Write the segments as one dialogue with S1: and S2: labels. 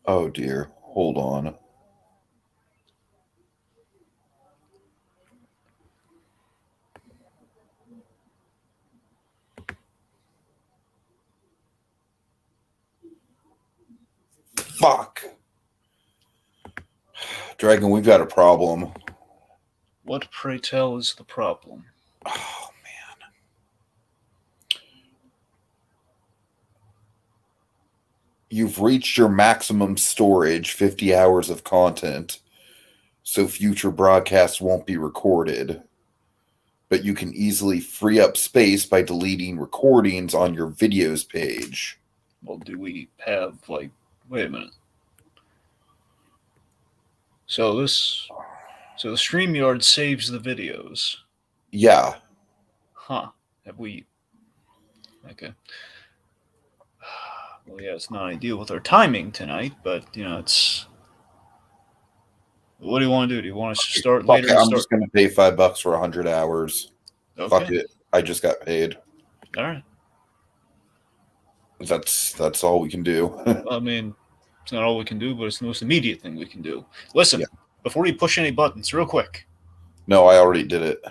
S1: Oh dear. Hold on. Fuck. Dragon, we've got a problem.
S2: What, pray tell, is the problem?
S1: Oh man. You've reached your maximum storage, 50 hours of content, so future broadcasts won't be recorded. But you can easily free up space by deleting recordings on your videos page.
S2: Well, do we have, like, wait a minute. So the StreamYard saves the videos.
S1: Yeah.
S2: Huh. Have we... Okay. Well, yeah, it's not ideal with our timing tonight, but, it's... What do you want to do? Do you want us to start
S1: Fuck
S2: later
S1: it.
S2: and
S1: I'm
S2: start...
S1: just going to pay $5 for 100 hours. Fuck
S2: Okay.
S1: it. I just got paid.
S2: All right.
S1: That's all we can do.
S2: I mean, it's not all we can do, but it's the most immediate thing we can do. Listen,
S1: Yeah.
S2: before you push any buttons, real quick.
S1: No, I already did it.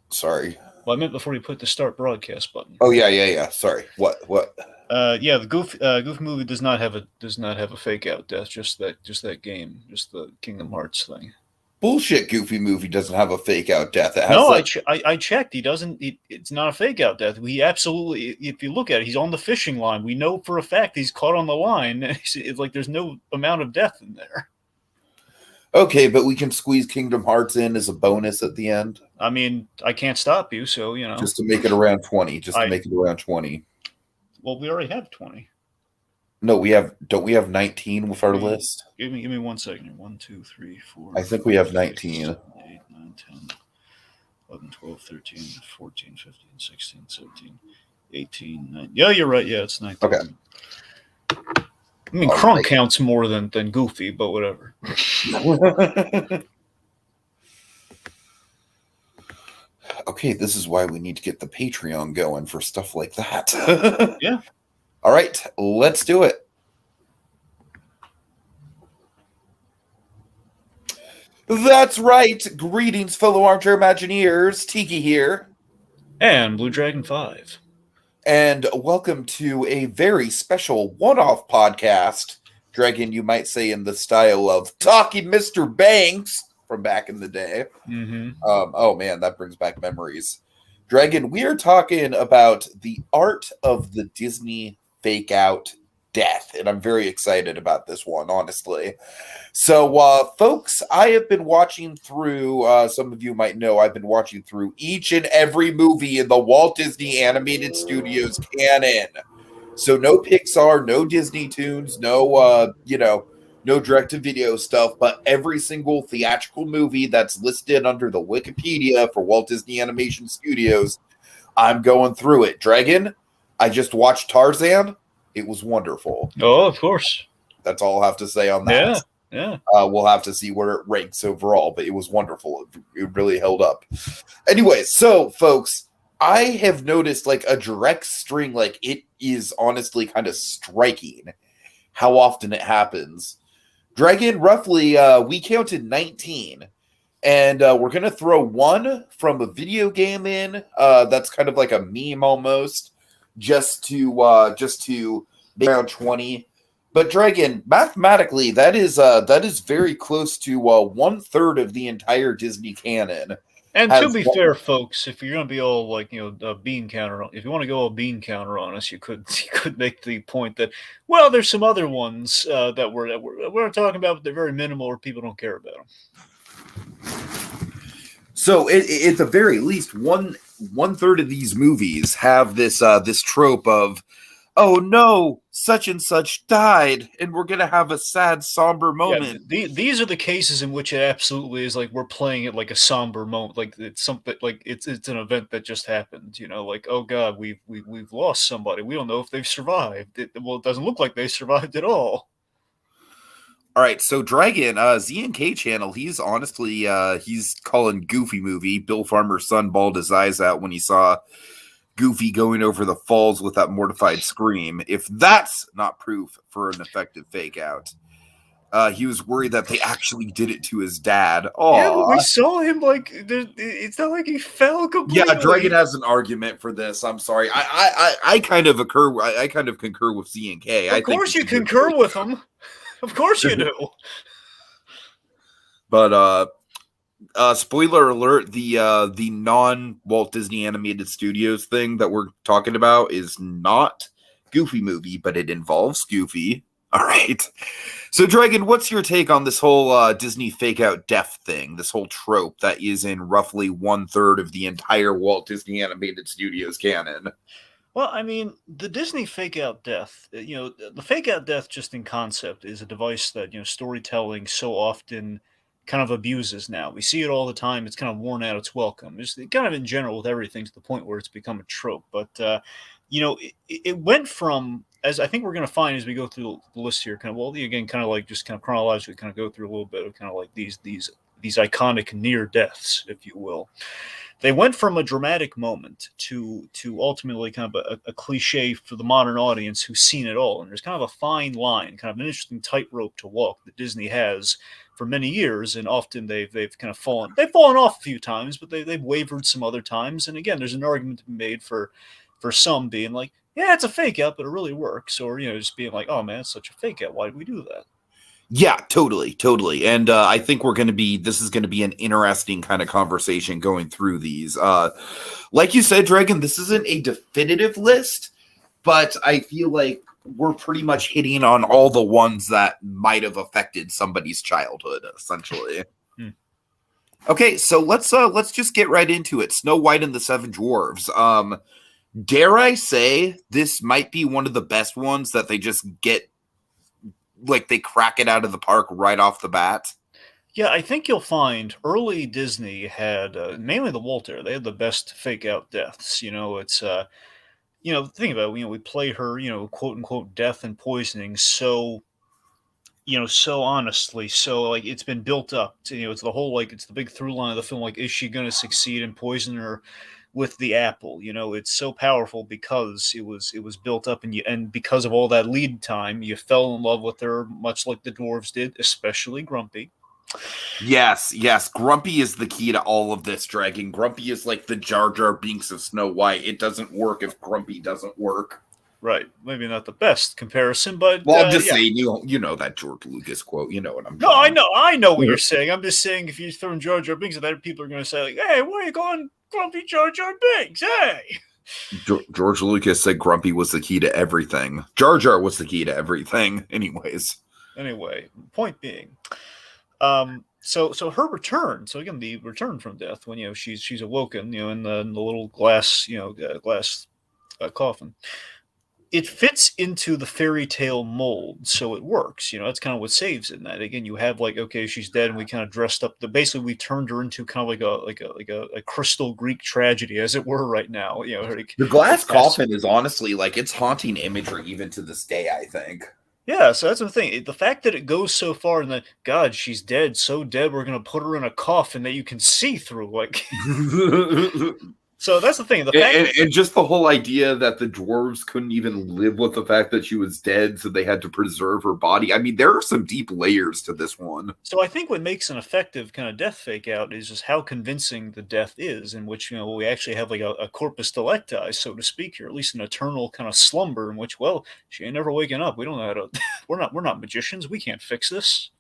S1: Sorry.
S2: Well, I meant before you put the start broadcast button.
S1: Oh yeah. Sorry. What?
S2: Yeah, the Goofy movie does not have a fake out death. Just that game, just the Kingdom Hearts thing.
S1: Bullshit. Goofy movie doesn't have a fake out death. It has
S2: No,
S1: like
S2: I checked. He doesn't. It's not a fake out death. He absolutely. If you look at it, he's on the fishing line. We know for a fact he's caught on the line. It's like there's no amount of death in there.
S1: okay, but we can squeeze Kingdom Hearts in as a bonus at the end.
S2: I mean, I can't stop you, so
S1: Just to make it around 20. Just to
S2: I-
S1: make it around 20.
S2: Well, we already have 20.
S1: No, don't we have 19 with our list?
S2: Give me 1 second here. 1, 2, 3, 4.
S1: I think we have 19.
S2: 8, 9, 10, 11, 12, 13, 14, 15, 16, 17, 18, 19. Yeah, you're right. Yeah, it's 19.
S1: Okay.
S2: I mean, Krunk counts more than Goofy, but whatever.
S1: Okay, this is why we need to get the Patreon going for stuff like that.
S2: Yeah.
S1: All right, let's do it. That's right. Greetings, fellow armchair Imagineers. Tiki here.
S2: And Blue Dragon 5.
S1: And welcome to a very special one-off podcast. Dragon, you might say, in the style of Talking Mr. Banks from back in the day.
S2: Mm-hmm.
S1: Oh man, that brings back memories. Dragon, we are talking about the art of the Disney fake out death, and I'm very excited about this one, honestly. So, folks, I have been watching through, some of you might know, I've been watching through each and every movie in the Walt Disney Animated Studios canon. So no Pixar, no Disney Toons, no, no direct-to-video stuff, but every single theatrical movie that's listed under the Wikipedia for Walt Disney Animation Studios, I'm going through it. Dragon, I just watched Tarzan. It was wonderful.
S2: Oh, of course.
S1: That's all I'll have to say on that.
S2: Yeah.
S1: We'll have to see where it ranks overall, but it was wonderful. It really held up. Anyway, so, folks, I have noticed, like, a direct string, like, it is honestly kind of striking how often it happens. Dragon, roughly, we counted 19. And we're going to throw one from a video game in. That's kind of like a meme almost, just to make around 20. But Dragon, mathematically, that is very close to 1/3 of the entire Disney canon.
S2: And to be fair, folks, if you're going to be all like, a bean counter, if you want to go all bean counter on us, you could make the point that, well, there's some other ones that we're talking about, but they're very minimal or people don't care about them.
S1: So at the very least, 1/3 of these movies have this trope of, oh no, such and such died, and we're gonna have a sad, somber moment.
S2: Yeah, these are the cases in which it absolutely is like we're playing it like a somber moment, like it's something like it's an event that just happened. Like, oh god, we've lost somebody. We don't know if they've survived. It doesn't look like they survived at all.
S1: All right, so Dragon, Z&K channel, he's honestly he's calling Goofy movie. Bill Farmer's son bawled his eyes out when he saw Goofy going over the falls with that mortified scream. If that's not proof for an effective fake out, he was worried that they actually did it to his dad.
S2: Yeah, but we
S1: Aww.
S2: saw him like it's not like he fell completely.
S1: Yeah, Dragon has an argument for this. I'm sorry. I kind of concur with C and K.
S2: Of course you concur with him. Of course you do.
S1: But spoiler alert, the non-Walt Disney Animated Studios thing that we're talking about is not Goofy movie, but it involves Goofy. All right. So, Dragon, what's your take on this whole Disney fake-out death thing, this whole trope that is in roughly 1/3 of the entire Walt Disney Animated Studios canon?
S2: Well, I mean, the Disney fake-out death, the fake-out death just in concept is a device that, storytelling so often kind of abuses now. We see it all the time. It's kind of worn out its welcome. It's kind of in general with everything to the point where it's become a trope. But, it went from, as I think we're going to find as we go through the list here, kind of, well, again, kind of like just kind of chronologically kind of go through a little bit of kind of like these iconic near deaths, if you will. They went from a dramatic moment to ultimately kind of a cliche for the modern audience who's seen it all. And there's kind of a fine line, kind of an interesting tightrope to walk that Disney has for many years, and often they've kind of fallen off a few times, but they've wavered some other times. And again, there's an argument to be made for some being like, yeah, it's a fake out, but it really works, or just being like, oh man, it's such a fake out. Why did we do that?
S1: Yeah, totally. And I think this is going to be an interesting kind of conversation going through these. Like you said, Dragon, this isn't a definitive list, but I feel like we're pretty much hitting on all the ones that might have affected somebody's childhood, essentially. Okay, so let's just get right into it. Snow White and the Seven Dwarves. Dare I say this might be one of the best ones that they just get, like, they crack it out of the park right off the bat?
S2: Yeah, I think you'll find early Disney had, mainly the Walter, they had the best fake out deaths. It's, think about it, we play her, quote unquote, death and poisoning so, so honestly, so like it's been built up to, it's the whole, like, it's the big through line of the film, like, is she going to succeed and poison her with the apple? It's so powerful because it was built up, and because of all that lead time, you fell in love with her, much like the dwarves did, especially Grumpy.
S1: Yes. Grumpy is the key to all of this, Dragon. Grumpy is like the Jar Jar Binks of Snow White. It doesn't work if Grumpy doesn't work.
S2: Right. Maybe not the best comparison, but
S1: well, I'm just saying, you know that George Lucas quote. You know what I'm
S2: No, I know what you're saying. I'm just saying if you throw in Jar Jar Binks at that, people are going to say, like, hey, where are you going, Grumpy Jar Jar Binks? Hey!
S1: George Lucas said Grumpy was the key to everything. Jar Jar was the key to everything. Anyway,
S2: point being, so her return. So again, the return from death when she's awoken, in the little glass coffin. It fits into the fairy tale mold, so it works. That's kind of what saves it. In that, again, you have like, okay, she's dead, and we kind of dressed up. Basically, we turned her into kind of like a crystal Greek tragedy, as it were, right now.
S1: The glass coffin is honestly like it's haunting imagery even to this day, I think.
S2: Yeah, so that's the thing. The fact that it goes so far, and that God, she's dead, so dead, we're gonna put her in a coffin that you can see through, like. So that's the thing.
S1: And just the whole idea that the dwarves couldn't even live with the fact that she was dead, so they had to preserve her body. I mean, there are some deep layers to this one.
S2: So I think what makes an effective kind of death fake out is just how convincing the death is, in which we actually have like a corpus delicti, so to speak, or at least an eternal kind of slumber in which, well, she ain't never waking up. We don't know how to. We're not magicians. We can't fix this.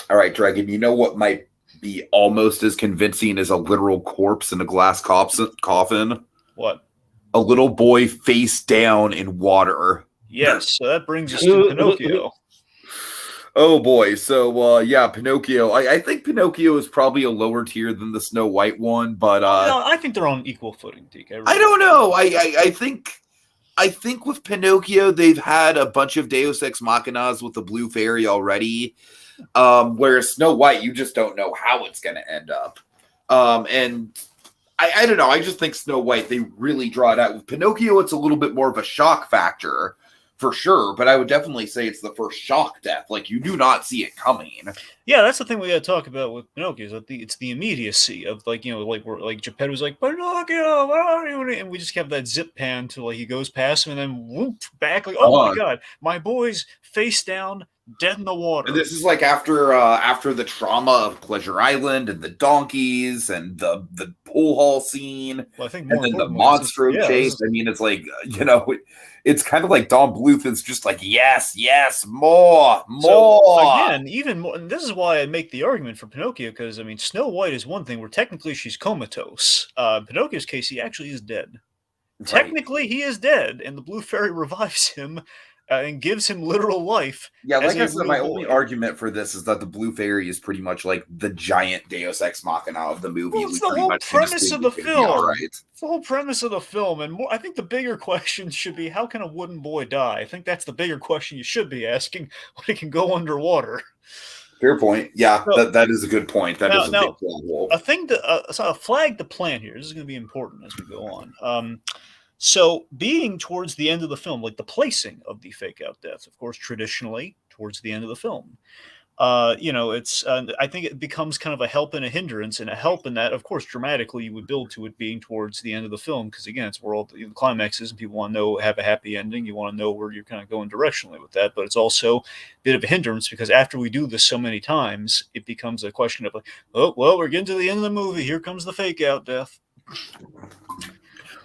S1: All right, Dragon. You know what might be almost as convincing as a literal corpse in a glass coffin?
S2: What?
S1: A little boy face down in water.
S2: Yes, so that brings us to Pinocchio.
S1: Oh boy, so Pinocchio. I think Pinocchio is probably a lower tier than the Snow White one, but
S2: no, I think they're on equal footing, Tiki.
S1: I don't know. I think with Pinocchio they've had a bunch of Deus Ex Machinas with the Blue Fairy already. Whereas Snow White, you just don't know how it's going to end up. And I don't know. I just think Snow White, they really draw it out. With Pinocchio, it's a little bit more of a shock factor for sure, but I would definitely say it's the first shock death. Like, you do not see it coming.
S2: Yeah, that's the thing we got to talk about with Pinocchio. Is that it's the immediacy of like like we're like Geppetto was like Pinocchio, where are you? And we just have that zip pan to like he goes past him and then whoop back like oh my god, my boy's face down, dead in the water.
S1: And this is like after the trauma of Pleasure Island and the donkeys and the pool hall scene,
S2: well, I think
S1: and then the monstro chase. I mean, it's like it's kind of like Don Bluth is just like yes, more.
S2: So, again, even more, and this is why I make the argument for Pinocchio because I mean, Snow White is one thing where technically she's comatose. Pinocchio's case, he actually is dead. Right. Technically, he is dead, and the Blue Fairy revives him. And gives him literal life.
S1: Yeah, like I said, my only argument for this is that the Blue Fairy is pretty much like the giant Deus Ex Machina of the movie.
S2: Well, it's the whole premise of the film. It's the whole premise of the film, and more, I think the bigger question should be, how can a wooden boy die? I think that's the bigger question you should be asking when he can go underwater.
S1: Fair point. Yeah, so, that is a good point. That is a big hole.
S2: A thing a flag to plant here. This is going to be important as we go on. So being towards the end of the film, like the placing of the fake out death, of course, traditionally towards the end of the film, it's I think it becomes kind of a help and a hindrance, and a help in that, of course, dramatically you would build to it being towards the end of the film because again, it's where all the climax is, and people want to have a happy ending. You want to know where you're kind of going directionally with that, but it's also a bit of a hindrance because after we do this so many times, it becomes a question of like, oh well, we're getting to the end of the movie. Here comes the fake out death.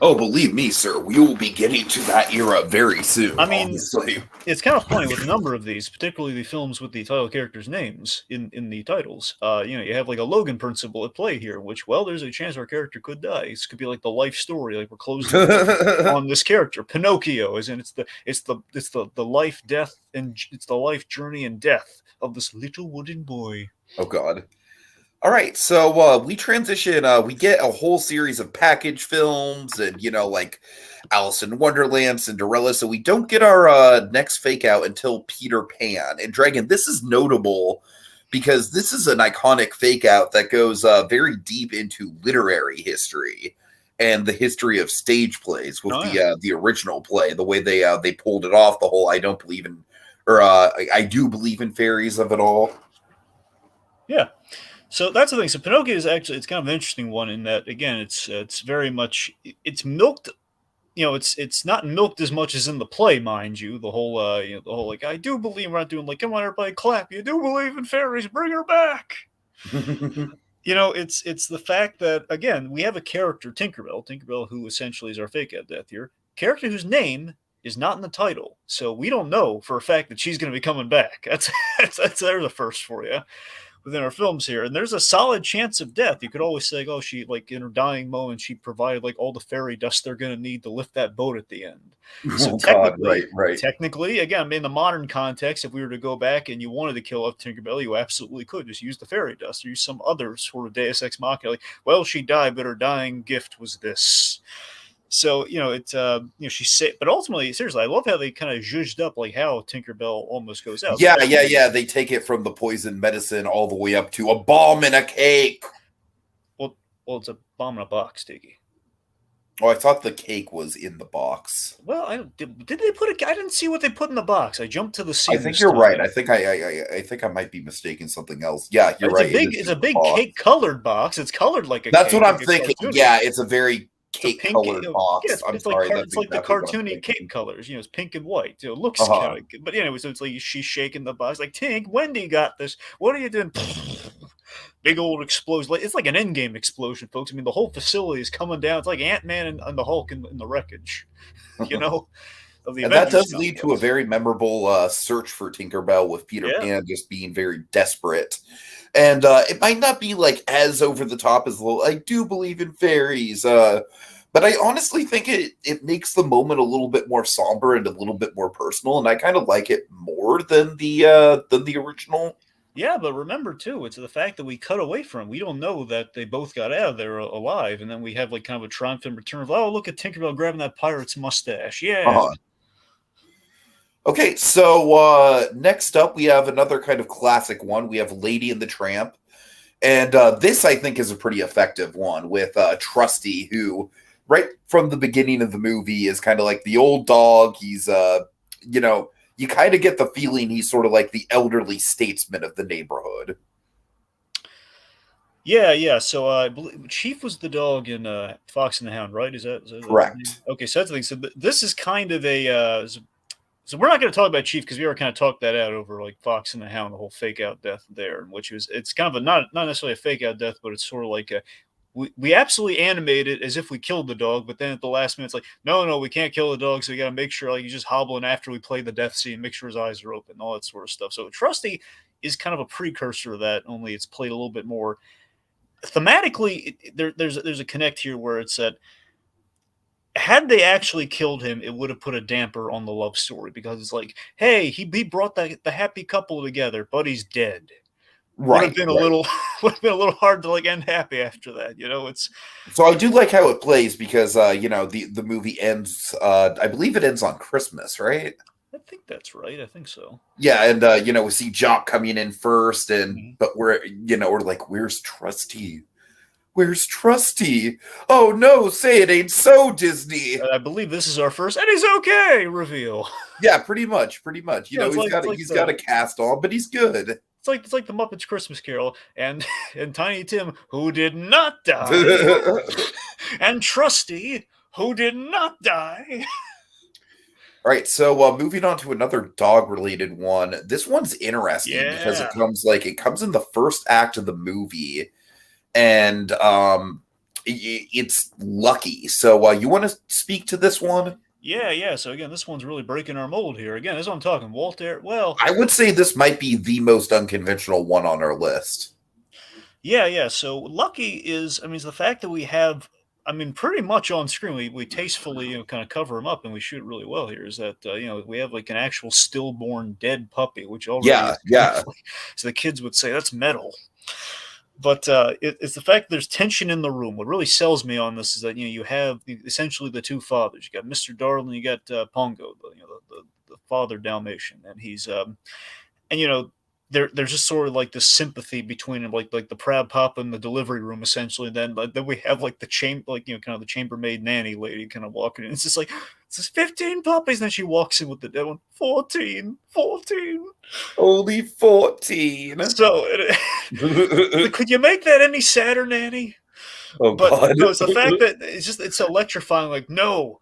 S1: Oh, believe me, sir, we will be getting to that era very soon.
S2: I mean, honestly. It's kind of funny with a number of these, particularly the films with the title characters' names in the titles. You have like a Logan principle at play here, which, well, there's a chance our character could die. This could be like the life story, like we're closing on this character. Pinocchio, as in it's the life, death, and it's the life journey and death of this little wooden boy.
S1: Oh God. All right, so we transition. We get a whole series of package films, and like Alice in Wonderland, Cinderella. So we don't get our next fake out until Peter Pan. And Dragon, this is notable because this is an iconic fake out that goes very deep into literary history and the history of stage plays with the original play. The way they pulled it off, the whole I do believe in fairies of it all.
S2: Yeah. So that's the thing. So Pinocchio is actually, it's kind of an interesting one in that, again, it's very much, it's milked, it's not milked as much as in the play, mind you. The whole, like, I do believe we're not doing like, come on, everybody clap. You do believe in fairies, bring her back. It's the fact that, again, we have a character, Tinkerbell, who essentially is our fake out death here. Character whose name is not in the title. So we don't know for a fact that she's going to be coming back. That's there's a first for you. Within our films here, and there's a solid chance of death. You could always say, oh, she, like, in her dying moment, she provided, like, all the fairy dust they're going to need to lift that boat at the end. So technically, again, in the modern context, if we were to go back and you wanted to kill off Tinkerbell, you absolutely could just use the fairy dust or use some other sort of Deus Ex Machina. Like, well, she died, but her dying gift was this. So, she said, but ultimately, seriously, I love how they kind of zhuzhed up, like how Tinkerbell almost goes out.
S1: Yeah. They take it from the poison medicine all the way up to a bomb in a cake.
S2: Well, it's a bomb in a box, Tiki.
S1: Oh, I thought the cake was in the box.
S2: Well, did they put it? I didn't see what they put in the box. I jumped to the scene.
S1: I think you're right. I think I might be mistaking something else. Yeah, you're right.
S2: It's a big cake-colored box. It's colored like a.
S1: That's
S2: cake,
S1: what I'm thinking. Yeah, it's a very cake-colored box.
S2: Yeah, it's like the cartoony cake colors. It's pink and white. It looks kind of. But anyway, so it's like she's shaking the box, like Tink. Wendy got this. What are you doing? Big old explosion. It's like an Endgame explosion, folks. I mean, the whole facility is coming down. It's like Ant-Man and the Hulk in the wreckage. Of the
S1: and that does lead to a very memorable search for Tinkerbell with Peter Pan just being very desperate. And it might not be like as over the top as I do believe in fairies. But I honestly think it makes the moment a little bit more somber and a little bit more personal. And I kind of like it more than the original.
S2: Yeah, but remember, too, it's the fact that we cut away from. We don't know that they both got out of there alive. And then we have like kind of a triumphant return of, oh, look at Tinkerbell grabbing that pirate's mustache. Yeah.
S1: Okay, so next up, we have another kind of classic one. We have Lady and the Tramp. And this, I think, is a pretty effective one with Trusty, who right from the beginning of the movie is kind of like the old dog. He's you kind of get the feeling he's sort of like the elderly statesman of the neighborhood.
S2: Yeah. So I believe Chief was the dog in Fox and the Hound, right? Is that his name?
S1: Correct.
S2: Okay, so that's the thing. So this is kind of a. So we're not going to talk about Chief because we already kind of talked that out over like Fox and the Hound, the whole fake out death there, which was it's kind of a not necessarily a fake out death, but it's sort of like we absolutely animate it as if we killed the dog, but then at the last minute it's like no, we can't kill the dog, so we got to make sure like he's just hobbling after we play the death scene, make sure his eyes are open, all that sort of stuff. So Trusty is kind of a precursor to that, only it's played a little bit more thematically. There's a connect here where it's that had they actually killed him, it would have put a damper on the love story because it's like, hey, he brought the happy couple together, but he's dead. Would have been a little hard to like end happy after that. It's
S1: so I do like how it plays because the movie ends. I believe it ends on Christmas, right?
S2: I think that's right. I think so.
S1: Yeah, and we see Jock coming in first, and but we're like, where's Trusty? Where's Trusty? Oh no, say it ain't so, Disney.
S2: I believe this is our first and he's okay reveal.
S1: Yeah, pretty much. He's got a cast on, but he's good.
S2: It's like the Muppets Christmas Carol and Tiny Tim, who did not die, and Trusty, who did not die.
S1: All right, so moving on to another dog-related one. This one's interesting because it comes in the first act of the movie. And it's Lucky. So you want to speak to this one?
S2: Yeah. So again, this one's really breaking our mold here. Again, this is what I'm talking. Walter. Well,
S1: I would say this might be the most unconventional one on our list.
S2: Yeah. So Lucky is, it's the fact that we have, pretty much on screen, we tastefully kind of cover him up and we shoot really well here. Is that we have like an actual stillborn dead puppy, which already so the kids would say that's metal. But it's the fact that there's tension in the room. What really sells me on this is that you have essentially the two fathers. You got Mr. Darling, you got Pongo, the father Dalmatian, and he's there's just sort of like this sympathy between him, like the proud papa in the delivery room, essentially. Then we have like the kind of the chambermaid nanny lady kind of walking in. It's just like, it's 15 puppies. And then she walks in with the dead one. 14.
S1: Only 14.
S2: So could you make that any sadder, nanny?
S1: Oh,
S2: but
S1: God.
S2: No, it's the fact that it's electrifying. Like, no,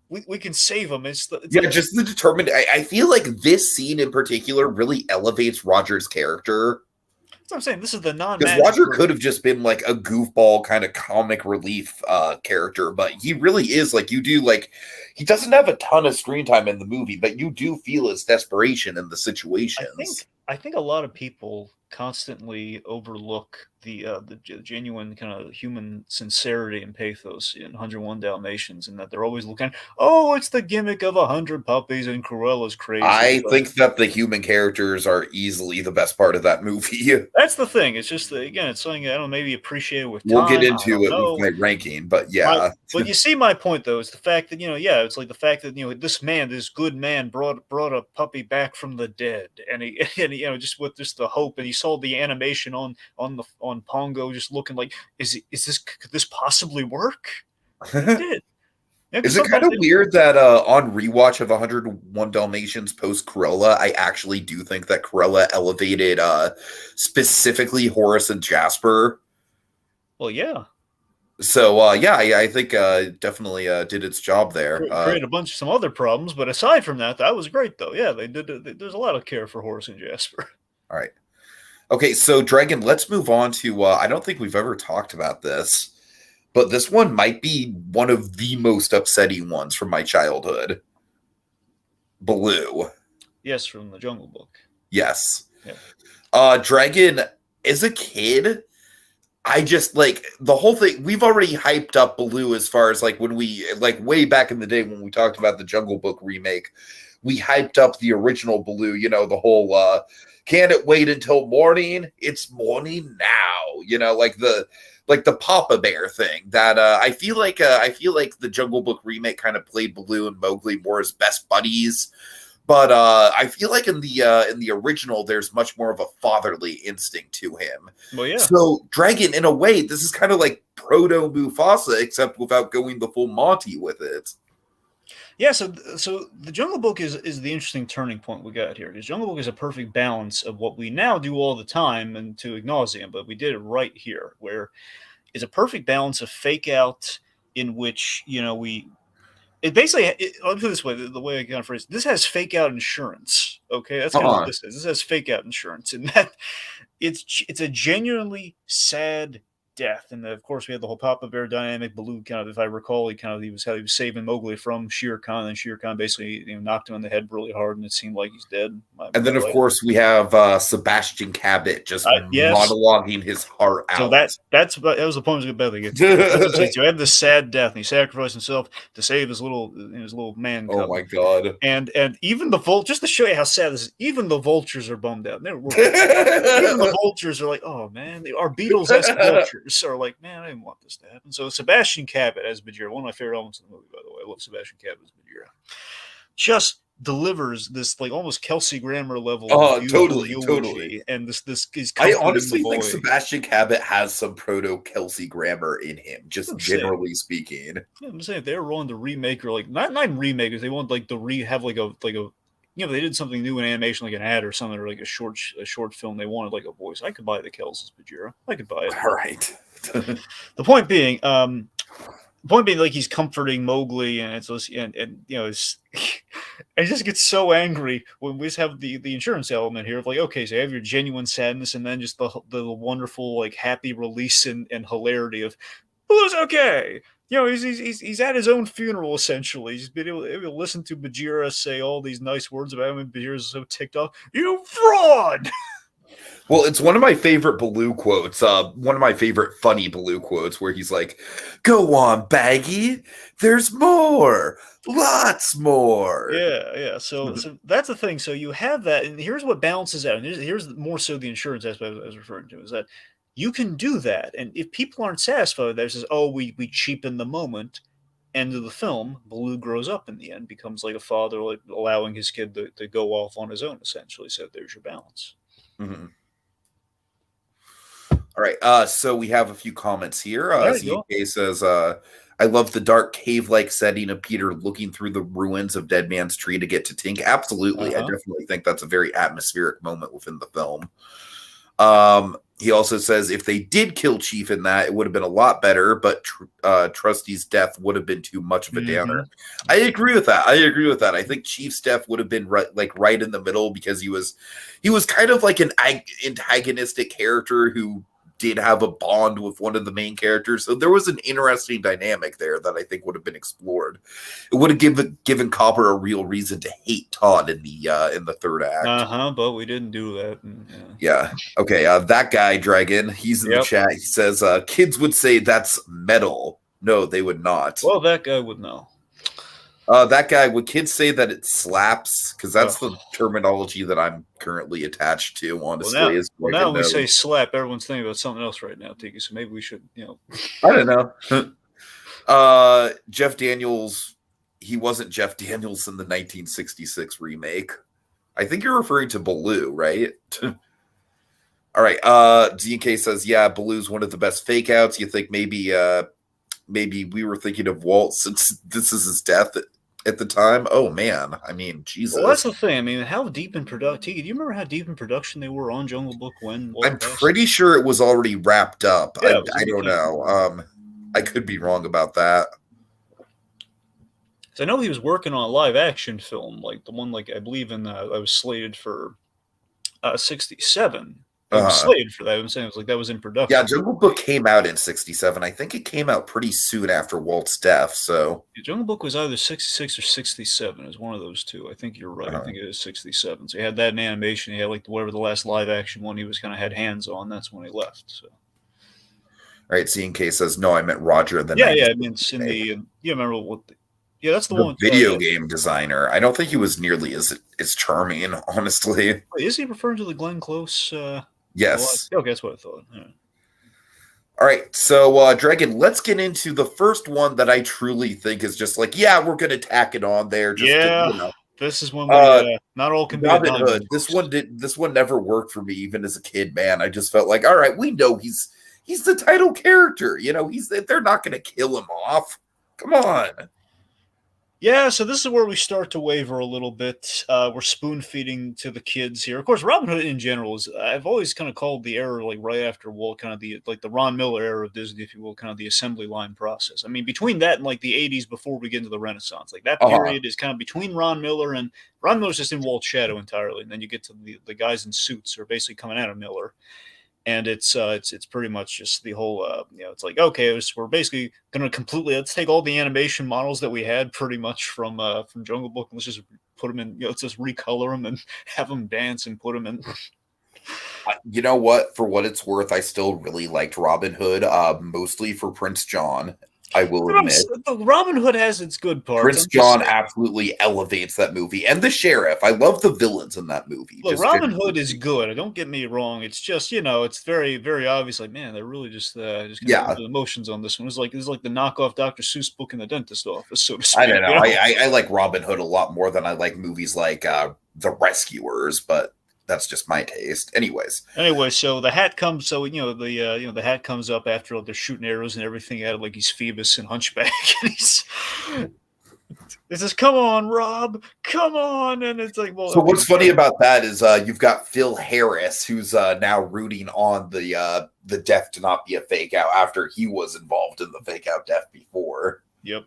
S2: we can save him.
S1: Just the determined. I feel like this scene in particular really elevates Roger's character.
S2: That's what I'm saying. This is the
S1: because Roger could have just been like a goofball kind of comic relief character, but he really is like he doesn't have a ton of screen time in the movie, but you do feel his desperation in the situations.
S2: I think a lot of people constantly overlook the genuine kind of human sincerity and pathos in 101 Dalmatians, and that they're always looking, it's the gimmick of 100 puppies and Cruella's crazy.
S1: I think that the human characters are easily the best part of that movie.
S2: That's the thing. It's just again, it's something I don't maybe appreciate it with time.
S1: We'll get into it with my ranking, but yeah.
S2: But you see my point though. It's the fact that it's like the fact that this good man brought a puppy back from the dead, and he just with just the hope, and he saw the animation on Pongo just looking like, could this possibly work? It did. Yeah,
S1: is it kind of weird that on rewatch of 101 Dalmatians post Cruella, I actually do think that Cruella elevated specifically Horace and Jasper?
S2: Well, yeah.
S1: So I think definitely did its job there.
S2: Created some other problems, but aside from that was great though. Yeah, they did. There's a lot of care for Horace and Jasper.
S1: All right. Okay, so Dragon, let's move on to, I don't think we've ever talked about this, but this one might be one of the most upsetting ones from my childhood. Baloo.
S2: Yes, from the Jungle Book.
S1: Yes.
S2: Yeah.
S1: Dragon, as a kid, I just, like, the whole thing, we've already hyped up Baloo as far as, like, when we, like, way back in the day when we talked about the Jungle Book remake, we hyped up the original Baloo, the whole, can't it wait until morning? It's morning now. Like the Papa Bear thing. That I feel like the Jungle Book remake kind of played Baloo and Mowgli more as best buddies. But I feel like in the original, there's much more of a fatherly instinct to him.
S2: Well, yeah.
S1: So Dragon, in a way, this is kind of like proto Mufasa, except without going the full Monty with it.
S2: Yeah, so the Jungle Book is the interesting turning point we got here. Because Jungle Book is a perfect balance of what we now do all the time and to ad nauseam, but we did it right here, where it's a perfect balance of fake out in which we it basically I'll put it this way, the way I kind of phrase it, this has fake out insurance. Okay, that's kind of what
S1: Uh-huh.
S2: this is. This has fake out insurance, and that it's a genuinely sad death. And of course, we had the whole Papa Bear dynamic. Baloo kind of, if I recall, he was saving Mowgli from Shere Khan, and Shere Khan basically knocked him in the head really hard, and it seemed like he's dead. Am
S1: And
S2: I
S1: then, of
S2: right?
S1: course, we have Sebastian Cabot just
S2: Yes.
S1: monologuing his heart
S2: So
S1: out.
S2: that was the point I was about to get to. That's what I'm saying. So you have this sad death, and he sacrificed himself to save his little man
S1: Oh
S2: cub.
S1: my god.
S2: And even the just to show you how sad this is, even the vultures are bummed out. Even the vultures are like, oh man, our Beatles-esque vultures are like, man, I didn't want this to happen. So Sebastian Cabot as Bagheera, one of my favorite elements of the movie, by the way. I love Sebastian Cabot as Bagheera. Just delivers this like almost Kelsey Grammer level
S1: Totally.
S2: eulogy, and this is
S1: I
S2: comforting the
S1: honestly think
S2: boy.
S1: Sebastian Cabot has some proto Kelsey Grammer in him, just generally speaking.
S2: Yeah, I'm saying if they're willing to remake or like not even remake, if they want like to have like a they did something new in animation, like an ad or something, or like a short film. They wanted like a voice. I could buy the Kelsey's Bagheera. I could buy it.
S1: All right.
S2: The point being, like he's comforting Mowgli, and it's and it's I just get so angry when we just have the insurance element here of like, okay, so you have your genuine sadness, and then just the wonderful like happy release and hilarity of Blue's okay. He's at his own funeral essentially. He's been able to listen to Bagheera say all these nice words about him, and Bagheera's so ticked off. You fraud!
S1: Well, it's one of my favorite Baloo quotes. One of my favorite funny Baloo quotes, where he's like, "Go on, Baggy. There's more, lots more."
S2: Yeah. So that's the thing. So you have that, and here's what balances out. And here's more so the insurance aspect I was referring to is that you can do that, and if people aren't satisfied with that, it says, "Oh, we cheapen the moment." End of the film, Baloo grows up in the end, becomes like a father, like allowing his kid to go off on his own, essentially. So there's your balance.
S1: Mm-hmm. All right. So we have a few comments here. ZK says, I love the dark cave-like setting of Peter looking through the ruins of Dead Man's Tree to get to Tink. Absolutely. I definitely think that's a very atmospheric moment within the film. He also says if they did kill Chief in that, it would have been a lot better, but Trusty's death would have been too much of a downer. I agree with that. I think Chief's death would have been right in the middle, because he was kind of like an antagonistic character who did have a bond with one of the main characters. So there was an interesting dynamic there that I think would have been explored. It would have given Copper a real reason to hate Todd in the third act.
S2: But we didn't do that.
S1: Yeah. Okay. That guy, Dragon, he's in the chat. He says, kids would say that's metal. No, they would not.
S2: Well, that guy would know.
S1: That guy, would kids say that it slaps? Because that's the terminology that I'm currently attached to, honestly.
S2: Well, now we say slap, everyone's thinking about something else right now, Tiki. So maybe we should,
S1: I don't know. Jeff Daniels, he wasn't Jeff Daniels in the 1966 remake. I think you're referring to Baloo, right? All right. ZK says, yeah, Baloo's one of the best fake outs. You think maybe we were thinking of Walt since this is his death at the time. Oh man, I mean, Jesus.
S2: Well, that's the thing. I mean, how deep in production? Do you remember how deep in production they were on Jungle Book when Walt
S1: I'm pretty sure it was already wrapped up.
S2: Yeah,
S1: I don't know. I could be wrong about that.
S2: I know he was working on a live action film, like the one, like I believe I was slated for 67. I was slated for that. I'm saying it was like that was in production.
S1: Yeah, Jungle Book came out in 67. I think it came out pretty soon after Walt's death. So
S2: Jungle Book was either 66 or 67. It was one of those two. I think you're right. I think it was 67. So he had that in animation. He had like whatever the last live action one he was kind of had hands on. That's when he left. So.
S1: All right, CNK says, no, I meant Roger. Then
S2: I mean, it's in the, you remember what yeah, that's the one.
S1: Video game designer. I don't think he was nearly as charming, honestly.
S2: Wait, is he referring to the Glenn Close?
S1: Yes.
S2: Okay, that's what I thought. Yeah.
S1: All right, so Dragon, let's get into the first one that I truly think is just like, yeah, we're gonna tack it on there. Just to,
S2: this is when we not all can be
S1: Robin Hood. This one never worked for me, even as a kid, man. I just felt like, all right, we know he's the title character. They're not gonna kill him off. Come on.
S2: Yeah, so this is where we start to waver a little bit. We're spoon feeding to the kids here. Of course, Robin Hood in general is, I've always kind of called the era like right after Walt, kind of the like the Ron Miller era of Disney, if you will, kind of the assembly line process. I mean, between that and like the '80s before we get into the Renaissance, like that
S1: Uh-huh.
S2: period is kind of between Ron Miller and Ron Miller's just in Walt's shadow entirely, and then you get to the guys in suits who are basically coming out of Miller, and it's pretty much just the whole it's like, okay, we're basically gonna completely, let's take all the animation models that we had pretty much from Jungle Book, and let's just put them in, let's just recolor them and have them dance and put them in.
S1: You know what? For what it's worth, I still really liked Robin Hood, mostly for Prince John. I will admit.
S2: Robin Hood has its good parts.
S1: Prince
S2: I'm just
S1: John
S2: saying.
S1: absolutely elevates that movie, and the sheriff. I love the villains in that movie.
S2: Look,
S1: Just
S2: Robin
S1: generally
S2: Hood is
S1: speaking.
S2: good. Don't get me wrong. It's just, it's very very obvious. Like, man, they're really just gonna go
S1: Yeah,
S2: through the motions on this one. It's like the knockoff Dr. Seuss book in the dentist office, so to
S1: I
S2: speak.
S1: don't know. I like Robin Hood a lot more than I like movies like The Rescuers, but that's just my taste. Anyways,
S2: Anyway, so the hat comes. So the hat comes up after they're shooting arrows and everything at it, like he's Phoebus and Hunchback, and he says, "Come on, Rob, come on!" And it's like, well,
S1: so
S2: okay,
S1: what's funny about that is you've got Phil Harris, who's now rooting on the death to not be a fake out after he was involved in the fake out death before.
S2: yep.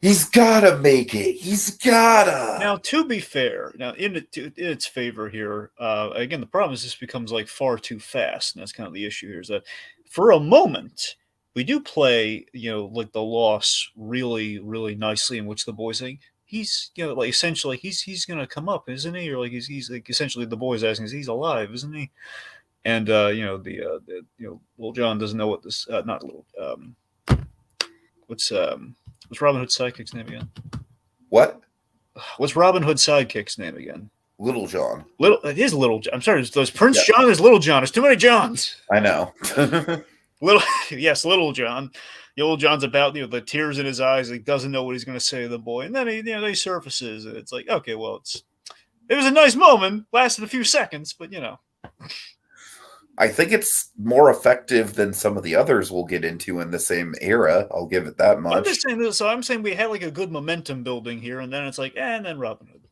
S1: He's gotta make it. He's gotta.
S2: Now, to be fair, now in its favor here, again, the problem is this becomes like far too fast, and that's kind of the issue here. Is that for a moment we do play, like the loss really, really nicely, in which the boys saying he's, like essentially he's gonna come up, isn't he? Or like he's like essentially the boys asking, is he's alive, isn't he? And Little John doesn't know what this, not little, what's what's Robin Hood's sidekick's name again?
S1: What?
S2: What's Robin Hood's sidekick's name again?
S1: Little John.
S2: Little, it is Little. I'm sorry. There's Prince
S1: Yeah,
S2: John. There's Little John. There's too many Johns.
S1: I know.
S2: Little, yes, Little John. The old John's about, the tears in his eyes. He doesn't know what he's going to say to the boy, and then he surfaces, and it's like, okay, well, it was a nice moment, lasted a few seconds, but
S1: I think it's more effective than some of the others we'll get into in the same era. I'll give it that
S2: I'm
S1: much.
S2: just saying this. So I'm saying we had like a good momentum building here, and then it's like, and then Robin Hood.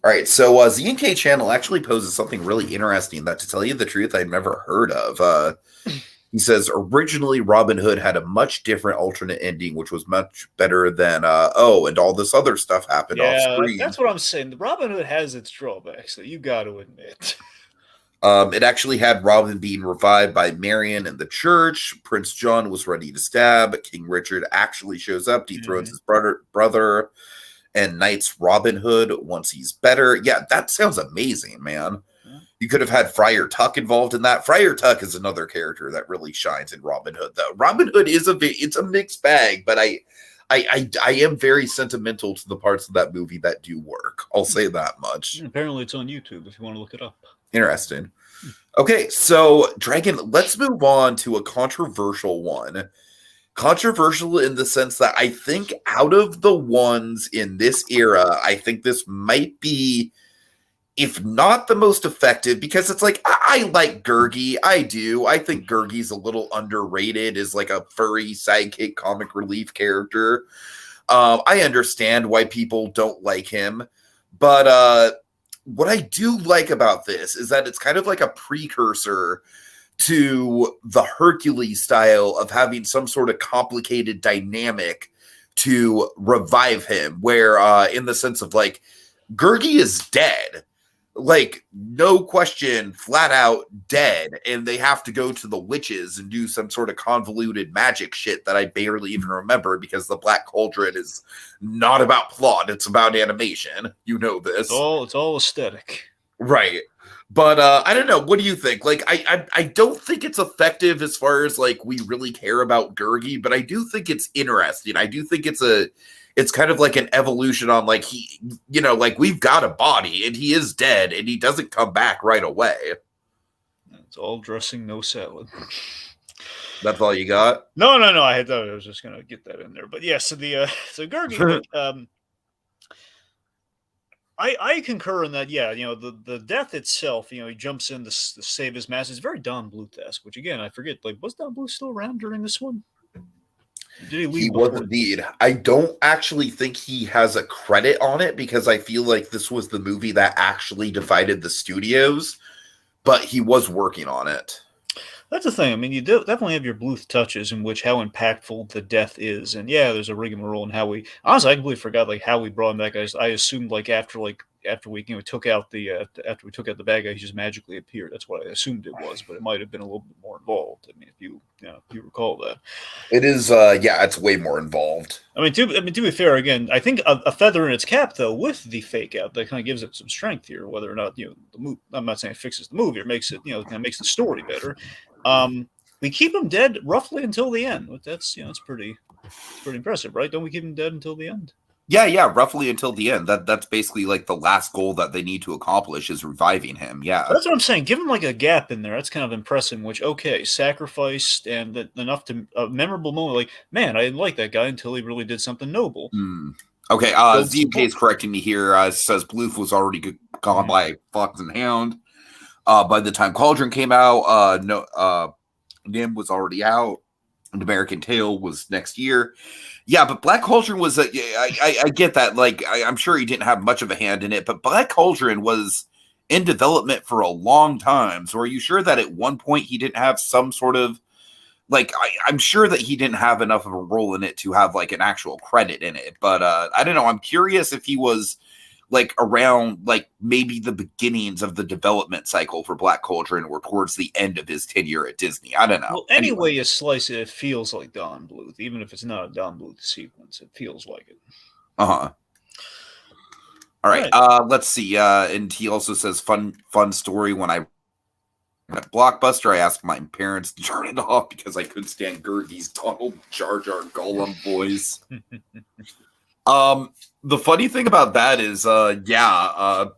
S1: All right, so Z&K Channel actually poses something really interesting that, to tell you the truth, I'd never heard of. He says originally Robin Hood had a much different alternate ending, which was much better than and all this other stuff happened off
S2: Yeah,
S1: screen.
S2: that's what I'm saying. The Robin Hood has its drawbacks, that you got to admit.
S1: It actually had Robin being revived by Marion in the church. Prince John was ready to stab. King Richard actually shows up, dethrones his brother, and knights Robin Hood once he's better. Yeah, that sounds amazing, man. You could have had Friar Tuck involved in that. Friar Tuck is another character that really shines in Robin Hood, though. Robin Hood is it's a mixed bag, but I am very sentimental to the parts of that movie that do work. I'll say that much.
S2: Apparently, it's on YouTube if you want to look it up.
S1: Interesting. Okay, so Dragon, let's move on to a controversial one. Controversial in the sense that I think out of the ones in this era, I think this might be, if not the most effective, because it's like, I like Gurgi. I do. I think Gurgi's a little underrated as like a furry sidekick comic relief character. I understand why people don't like him, but what I do like about this is that it's kind of like a precursor to the Hercules style of having some sort of complicated dynamic to revive him, where in the sense of like Gurgi is dead, like no question, flat out dead, and they have to go to the witches and do some sort of convoluted magic shit that I barely even remember, because the Black Cauldron is not about plot, it's about animation. You know this.
S2: It's all aesthetic.
S1: Right. But I don't know. What do you think? Like, I don't think it's effective as far as like we really care about Gurgi, but I do think it's interesting. I do think it's kind of like an evolution on like like we've got a body and he is dead and he doesn't come back right away.
S2: It's all dressing, no salad.
S1: That's all you got?
S2: No. I thought I was just gonna get that in there, but yeah. So Gurgi, like, I concur in that. Yeah, the death itself. He jumps in to save his master. It's very Don Bluth-esque, which again I forget. Like, was Don Bluth still around during this one? Did he
S1: He
S2: leave
S1: was
S2: before?
S1: indeed. I don't actually think he has a credit on it because I feel like this was the movie that actually divided the studios, but he was working on it.
S2: That's the thing. I mean, you do definitely have your Bluth touches in which how impactful the death is, and yeah, there's a rigmarole in how we. Honestly, I completely forgot like how we brought him back. I assumed after we took out the after we took out the bad guy, he just magically appeared. That's what I assumed it was, but it might have been a little bit more involved. I mean, if you recall that.
S1: It is, yeah, it's way more involved.
S2: To be fair, again, I think a feather in its cap, though, with the fake out, that kind of gives it some strength here. Whether or not the movie, I'm not saying it fixes the movie or makes it, kind of makes the story better. We keep him dead roughly until the end. That's it's pretty impressive, right? Don't we keep him dead until the end?
S1: Yeah, roughly until the end. That's basically like the last goal that they need to accomplish is reviving him. Yeah.
S2: So that's what I'm saying. Give him like a gap in there. That's kind of impressive. Which sacrificed and enough to a memorable moment. Like, man, I didn't like that guy until he really did something noble.
S1: Okay, ZK is correcting me here. Says Bluth was already gone by Fox and Hound. By the time Cauldron came out, Nim was already out. And American Tail was next year. Yeah, but Black Cauldron was I get that. Like, I'm sure he didn't have much of a hand in it, but Black Cauldron was in development for a long time. So are you sure that at one point he didn't have some sort of like I'm sure that he didn't have enough of a role in it to have like an actual credit in it. But I don't know. I'm curious if he was like around like maybe the beginnings of the development cycle for Black Cauldron or towards the end of his tenure at Disney. I don't know.
S2: Well, anyway, you slice it, it feels like Don Bluth, even if it's not a Don Bluth sequence. It feels like it.
S1: All right. Let's see. And he also says fun story. When I at Blockbuster, I asked my parents to turn it off because I couldn't stand Gurgi's Donald Jar Jar Gollum voice. The funny thing about that is, I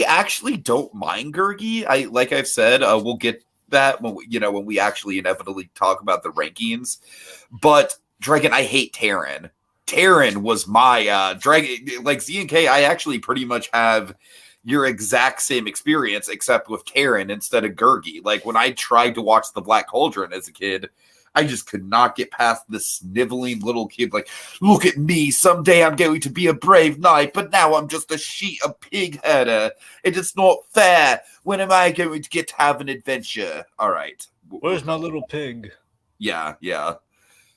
S1: actually don't mind Gurgi. Like I've said, we'll get that when we actually inevitably talk about the rankings. But Dragon, I hate Terran. Terran was my Dragon. Like Z and K, I actually pretty much have your exact same experience, except with Terran instead of Gurgi. Like when I tried to watch the Black Cauldron as a kid, I just could not get past this sniveling little kid. Like, look at me. Someday I'm going to be a brave knight, but now I'm just a pig header. It is not fair. When am I going to get to have an adventure? All right.
S2: Where's my little pig?
S1: Yeah.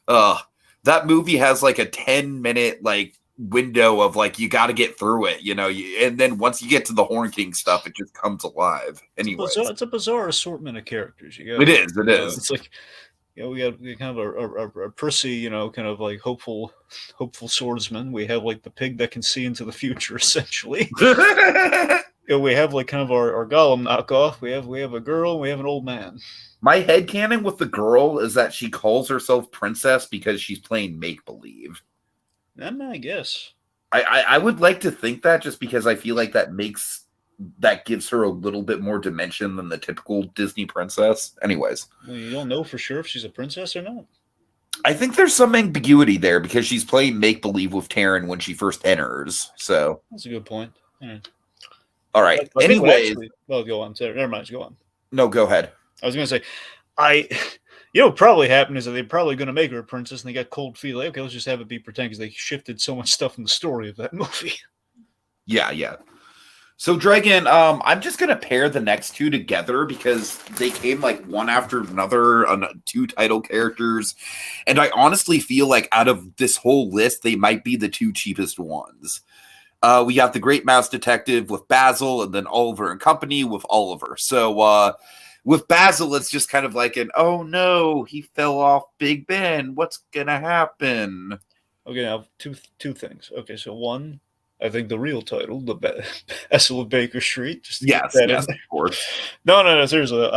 S1: That movie has like a 10-minute like window of like you got to get through it, and then once you get to the Horn King stuff, it just comes alive. Anyway,
S2: it's a bizarre assortment of characters.
S1: It is.
S2: It's like. We got kind of a prissy, kind of like hopeful swordsman. We have like the pig that can see into the future, essentially. We have like kind of our Gollum knockoff. We have a girl. And we have an old man.
S1: My headcanon with the girl is that she calls herself princess because she's playing make believe.
S2: I guess.
S1: I would like to think that just because I feel like that gives her a little bit more dimension than the typical Disney princess. Anyways.
S2: Well, you don't know for sure if she's a princess or not.
S1: I think there's some ambiguity there because she's playing make-believe with Terran when she first enters. So
S2: that's a good point. Yeah.
S1: All right. Anyways.
S2: Go on. Never mind. Go on.
S1: No, go ahead.
S2: I was going to say, what probably happened is that they're probably going to make her a princess and they got cold feet. Like, okay, let's just have it be pretend because they shifted so much stuff in the story of that movie.
S1: Yeah. So, Dragon, I'm just going to pair the next two together because they came like one after another on two title characters. And I honestly feel like out of this whole list, they might be the two cheapest ones. We got the Great Mouse Detective with Basil and then Oliver and Company with Oliver. So, with Basil, it's just kind of like oh no, he fell off Big Ben. What's going to happen?
S2: Okay, now two things. Okay, so one, I think the real title, the Basil of Baker Street.
S1: Yes, of course.
S2: No, seriously.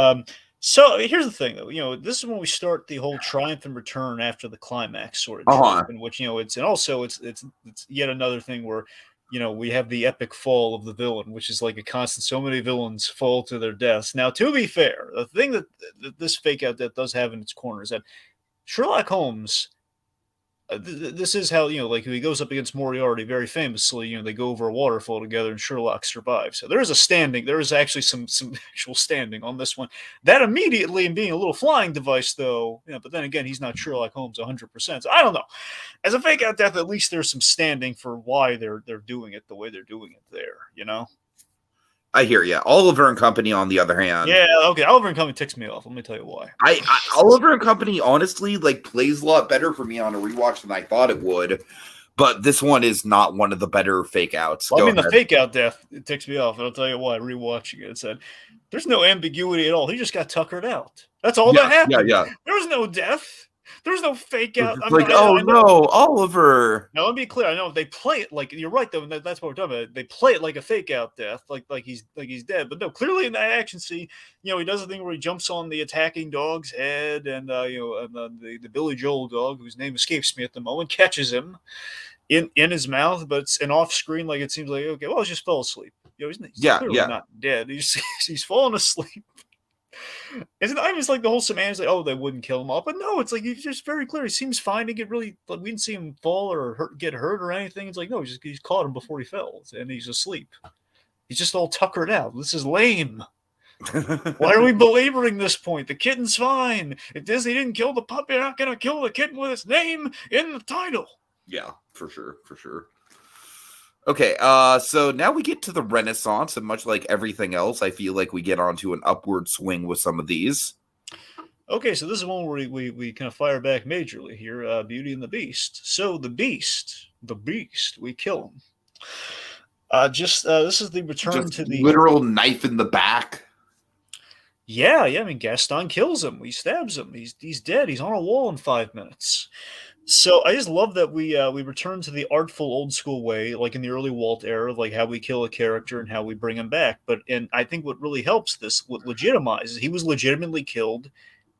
S2: So here's the thing, though. This is when we start the whole triumph and return after the climax sort of trope, in which it's yet another thing where we have the epic fall of the villain, which is like a constant. So many villains fall to their deaths. Now, to be fair, the thing that this fake out that does have in its corner is that Sherlock Holmes this is how, like he goes up against Moriarty very famously. They go over a waterfall together, and Sherlock survives. So there is a standing. There is actually some actual standing on this one. That immediately, and being a little flying device, though. But then again, he's not Sherlock Holmes 100%. So I don't know. As a fake out death, at least there's some standing for why they're doing it the way they're doing it there.
S1: I hear you. Oliver and Company, on the other hand.
S2: Yeah, okay. Oliver and Company ticks me off. Let me tell you why.
S1: Oliver and Company, honestly, plays a lot better for me on a rewatch than I thought it would. But this one is not one of the better fake outs.
S2: Well, the fake out death, it ticks me off. And I'll tell you why. Rewatching it said, there's no ambiguity at all. He just got tuckered out. That's all that happened.
S1: Yeah.
S2: There was no death. There's no fake out.
S1: No, Oliver.
S2: Now, let me be clear. I know they play it like, you're right, though. And that's what we're talking about. They play it like a fake out death, like he's dead. But no, clearly in that action scene, he does a thing where he jumps on the attacking dog's head, and the Billy Joel dog, whose name escapes me at the moment, catches him in his mouth, but it's an off screen. Like, it seems like, okay, well, he just fell asleep. He's clearly not dead. He's fallen asleep. It's like the whole semantics, like, oh, they wouldn't kill him off, but no, it's like he's just very clear. He seems fine to get really. Like, we didn't see him fall or get hurt or anything. It's like, no, he's caught him before he fell, and he's asleep. He's just all tuckered out. This is lame. Why are we belaboring this point? The kitten's fine. If Disney didn't kill the puppy, they're not gonna kill the kitten with its name in the title.
S1: Yeah, for sure. Okay, so now we get to the Renaissance, and much like everything else, I feel like we get onto an upward swing with some of these.
S2: Okay, so this is one where we kind of fire back majorly here, Beauty and the Beast. So the Beast, we kill him. This is the return to the
S1: literal knife in the back.
S2: Yeah, I mean, Gaston kills him. He stabs him. He's dead. He's on a wall in 5 minutes. So I just love that we return to the artful old school way, like in the early Walt era, like how we kill a character and how we bring him back. And I think what really helps this, what legitimizes, he was legitimately killed,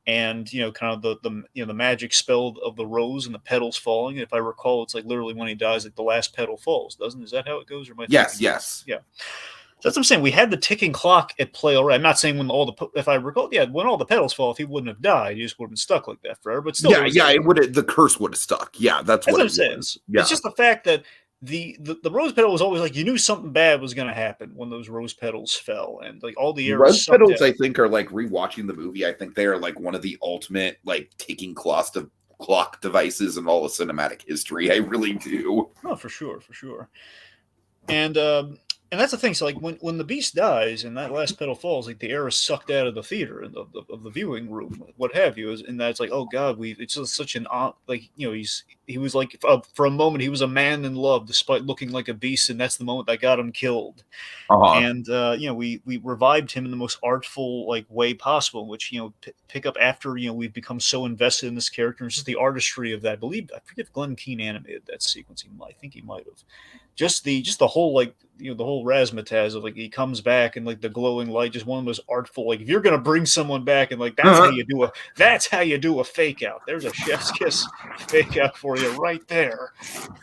S2: and kind of the magic spell of the rose and the petals falling. If I recall, it's like literally when he dies, like the last petal falls, doesn't? Is that how it goes? Or
S1: yes.
S2: Yeah. So that's what I'm saying. We had the ticking clock at play already. I'm not saying if I recall, when all the petals fall, if he wouldn't have died, he just would have been stuck like that forever. But still,
S1: it would. The curse would have stuck. Yeah, that's what
S2: I'm saying. Yeah. It's just the fact that the rose petal was always like, you knew something bad was going to happen when those rose petals fell, and like all the
S1: rose petals, I think, are like rewatching the movie. I think they are like one of the ultimate like ticking clock devices in all of cinematic history. I really do.
S2: Oh, for sure. And that's the thing. So, like, when the Beast dies and that last petal falls, like the air is sucked out of the theater and of the viewing room, what have you. And that's like, oh God, it's just such an he was like for a moment he was a man in love despite looking like a beast, and that's the moment that got him killed. And we revived him in the most artful like way possible, which pick up after we've become so invested in this character. And just the artistry of that. I forget if Glenn Keane animated that sequence. I think he might have. Just the whole like the whole razzmatazz of like he comes back and like the glowing light, just one of those artful, like if you're gonna bring someone back and like that's how you do a fake out. There's a chef's kiss fake out for you right there.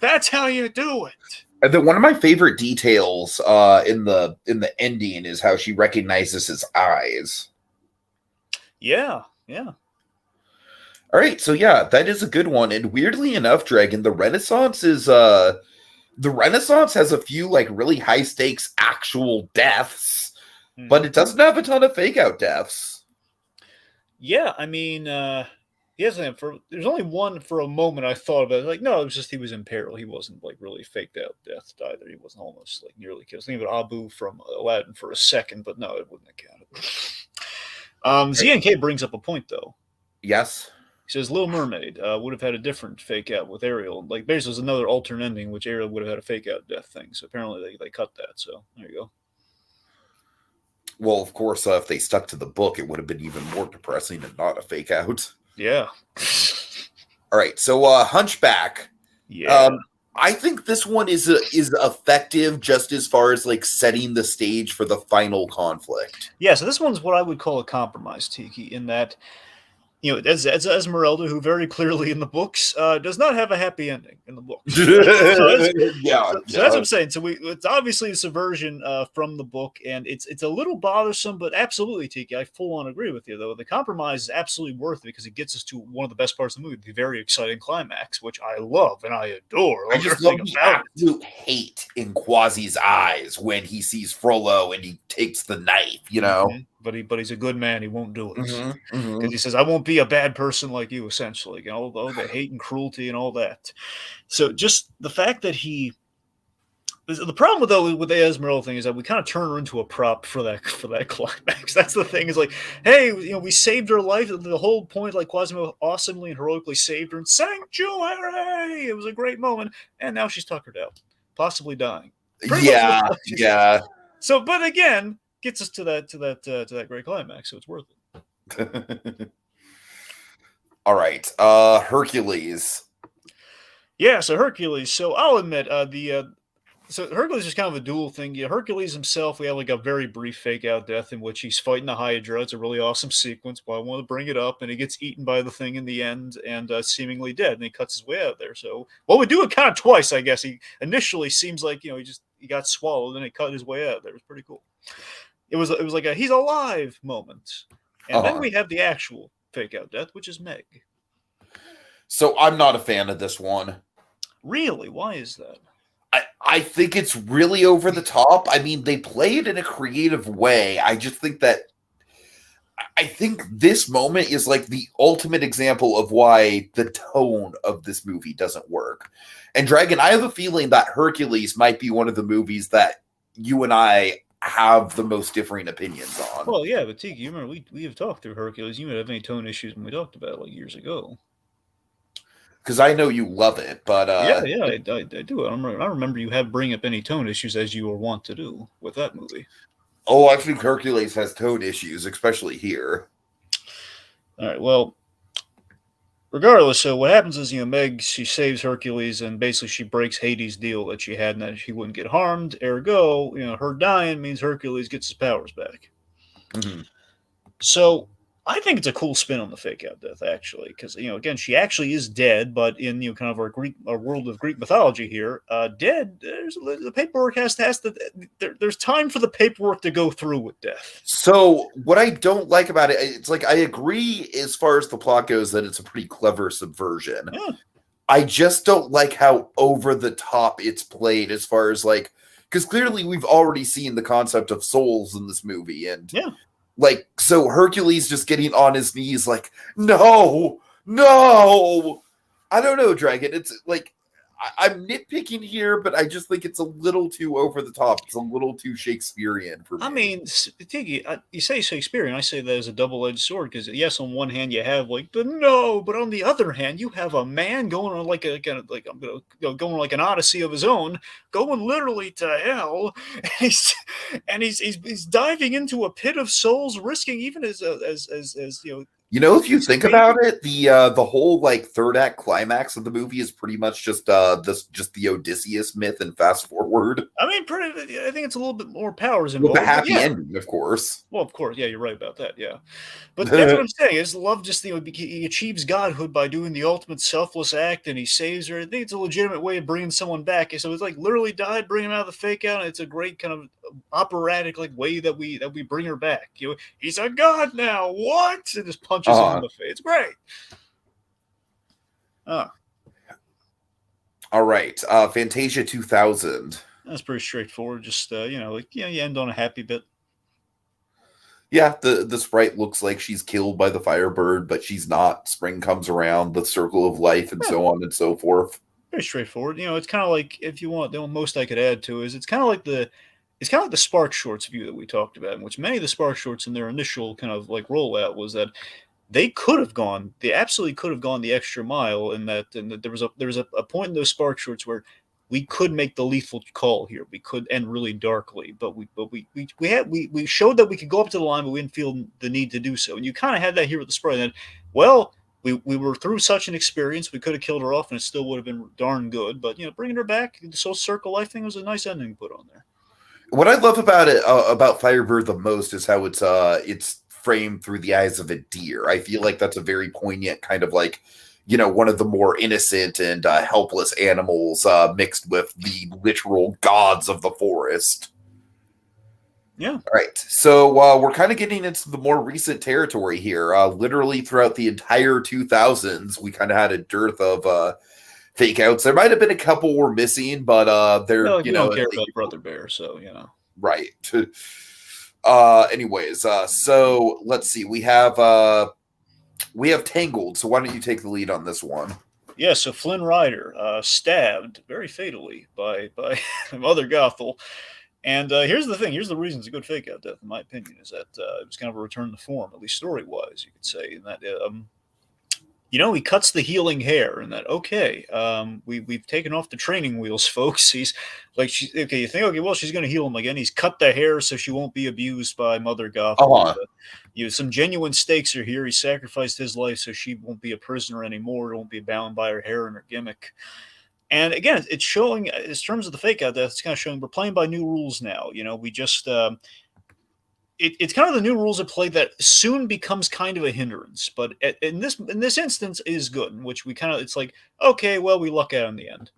S2: That's how you do it.
S1: And then one of my favorite details in the ending is how she recognizes his eyes.
S2: Yeah.
S1: All right, so that is a good one. And weirdly enough, Dragon, the Renaissance has a few like really high stakes actual deaths, but it doesn't have a ton of fake out deaths.
S2: Yeah, I mean, there's only one for a moment I thought about it. Like, no, it was just he was in peril. He wasn't like really faked out death either. He wasn't almost like nearly killed. I was thinking about Abu from Aladdin for a second, but no, it wouldn't have counted. ZNK brings up a point though.
S1: Yes.
S2: He says Little Mermaid would have had a different fake out with Ariel. Like, basically, there's another alternate ending, which Ariel would have had a fake out death thing. So apparently they cut that. So there you go.
S1: Well, of course, if they stuck to the book, it would have been even more depressing and not a fake out.
S2: Yeah.
S1: All right. So Hunchback.
S2: Yeah.
S1: I think this one is effective just as far as like setting the stage for the final conflict.
S2: Yeah. So this one's what I would call a compromise, Tiki, in that as Esmeralda, who very clearly in the books does not have a happy ending in the books.
S1: Yeah,
S2: So that's what I'm saying. So it's obviously a subversion from the book, and it's a little bothersome, but absolutely, Tiki, I full on agree with you. Though the compromise is absolutely worth it because it gets us to one of the best parts of the movie, the very exciting climax, which I love and I adore.
S1: I just love the absolute hate in Quasi's eyes when he sees Frollo and he takes the knife,
S2: Mm-hmm. But he's a good man. He won't do it because he says, "I won't be a bad person like you." Essentially, all the hate and cruelty and all that. So just the fact that the problem with the Esmeralda thing is that we kind of turn her into a prop for that climax. That's the thing. Is like, hey, we saved her life. The whole point, like Quasimodo awesomely and heroically saved her and sanctuary. It was a great moment, and now she's tuckered out, possibly dying.
S1: Yeah.
S2: So, but again, gets us to that great climax, so it's worth it.
S1: All right, Hercules.
S2: Yeah, so Hercules. So I'll admit, so Hercules is kind of a dual thing. Yeah, Hercules himself, we have like a very brief fake out death in which he's fighting the Hydra. It's a really awesome sequence, but I want to bring it up. And he gets eaten by the thing in the end and seemingly dead, and he cuts his way out of there. So, well, we do it kind of twice, I guess. He initially seems like he got swallowed, and he cut his way out of there. It was pretty cool. It was like a he's alive moment, and then we have the actual fake out death, which is Meg.
S1: So I'm not a fan of this one.
S2: Really? Why is that?
S1: I think it's really over the top. I mean, they play it in a creative way. I just think I think this moment is like the ultimate example of why the tone of this movie doesn't work. And Dragon, I have a feeling that Hercules might be one of the movies that you and I have the most differing opinions on.
S2: Well, yeah, but Tiki, you remember we have talked through Hercules. You might have any tone issues when we talked about it like years ago.
S1: Because I know you love it, but
S2: yeah, I do. I remember you have bring up any tone issues as you were wont to do with that movie.
S1: Oh, I think Hercules has tone issues, especially here.
S2: All right, well, regardless, so what happens is, Meg, she saves Hercules, and basically she breaks Hades' deal that she had, and that she wouldn't get harmed. Ergo, her dying means Hercules gets his powers back.
S1: Mm-hmm.
S2: So I think it's a cool spin on the fake out death, actually, because again, she actually is dead, but in kind of our world of Greek mythology here, dead. The paperwork has to there's time for the paperwork to go through with death.
S1: So what I don't like about it, it's like I agree as far as the plot goes that it's a pretty clever subversion.
S2: Yeah.
S1: I just don't like how over the top it's played as far as like, because clearly we've already seen the concept of souls in this movie, and
S2: yeah.
S1: Like, so Hercules just getting on his knees like, no. I don't know, Dragon. It's like, I'm nitpicking here, but I just think it's a little too over the top. It's a little too Shakespearean for me.
S2: I mean, Tiki, you say Shakespearean. I say that as a double-edged sword because, yes, on one hand you have like the no, but on the other hand you have a man going on like going like an odyssey of his own, going literally to hell, and he's diving into a pit of souls, risking even as
S1: if you think about it, the whole like third act climax of the movie is pretty much just the Odysseus myth and fast forward.
S2: I mean, I think it's a little bit more powers involved.
S1: With the happy ending, of course.
S2: Well, of course, yeah, you're right about that. Yeah, but that's what I'm saying. Is love just he achieves godhood by doing the ultimate selfless act, and he saves her. I think it's a legitimate way of bringing someone back. So it's like literally died, bring him out of the fake out. And it's a great kind of operatic like way that we bring her back. He's a god now. What? And just punches him in the face. It's great.
S1: All right, Fantasia 2000.
S2: That's pretty straightforward. Just you end on a happy bit.
S1: Yeah, the sprite looks like she's killed by the Firebird, but she's not. Spring comes around, the circle of life, and so on and so forth.
S2: Very straightforward. It's kind of like, if you want, the most I could add to is it's kind of like the Spark Shorts view that we talked about, in which many of the Spark Shorts in their initial kind of like rollout was that they absolutely could have gone the extra mile in that, there was a point in those Spark Shorts where we could make the lethal call here. We could end really darkly, but we showed that we could go up to the line, but we didn't feel the need to do so. And you kind of had that here with the sprite. And we were through such an experience. We could have killed her off, and it still would have been darn good. But bringing her back, the Soul Circle Life thing was a nice ending to put on there.
S1: What I love about it, about Firebird the most, is how it's framed through the eyes of a deer. I feel like that's a very poignant kind of like, one of the more innocent and helpless animals mixed with the literal gods of the forest.
S2: Yeah.
S1: All right. So we're kind of getting into the more recent territory here. Literally throughout the entire 2000s, we kind of had a dearth of fake outs. There might have been a couple we're missing, but they're,
S2: Well, we don't care about Brother Bear, so
S1: right. Anyways, so let's see. We have Tangled. So why don't you take the lead on this one?
S2: Yeah, so Flynn Rider stabbed very fatally by Mother Gothel. And here's the thing. Here's the reason it's a good fake out death, in my opinion, is that it was kind of a return to form, at least story-wise, you could say. And that, he cuts the healing hair, and that, okay, we've taken off the training wheels, folks. He's like, you think, okay, well, she's going to heal him again. He's cut the hair so she won't be abused by Mother Gothel. Some genuine stakes are here. He sacrificed his life so she won't be a prisoner anymore, won't be bound by her hair and her gimmick. And again, it's showing, in terms of the fake out death, it's kind of showing we're playing by new rules now. We just, it's kind of the new rules of play that soon becomes kind of a hindrance. But in this instance is good, which it's like, okay, well, we luck out in the end.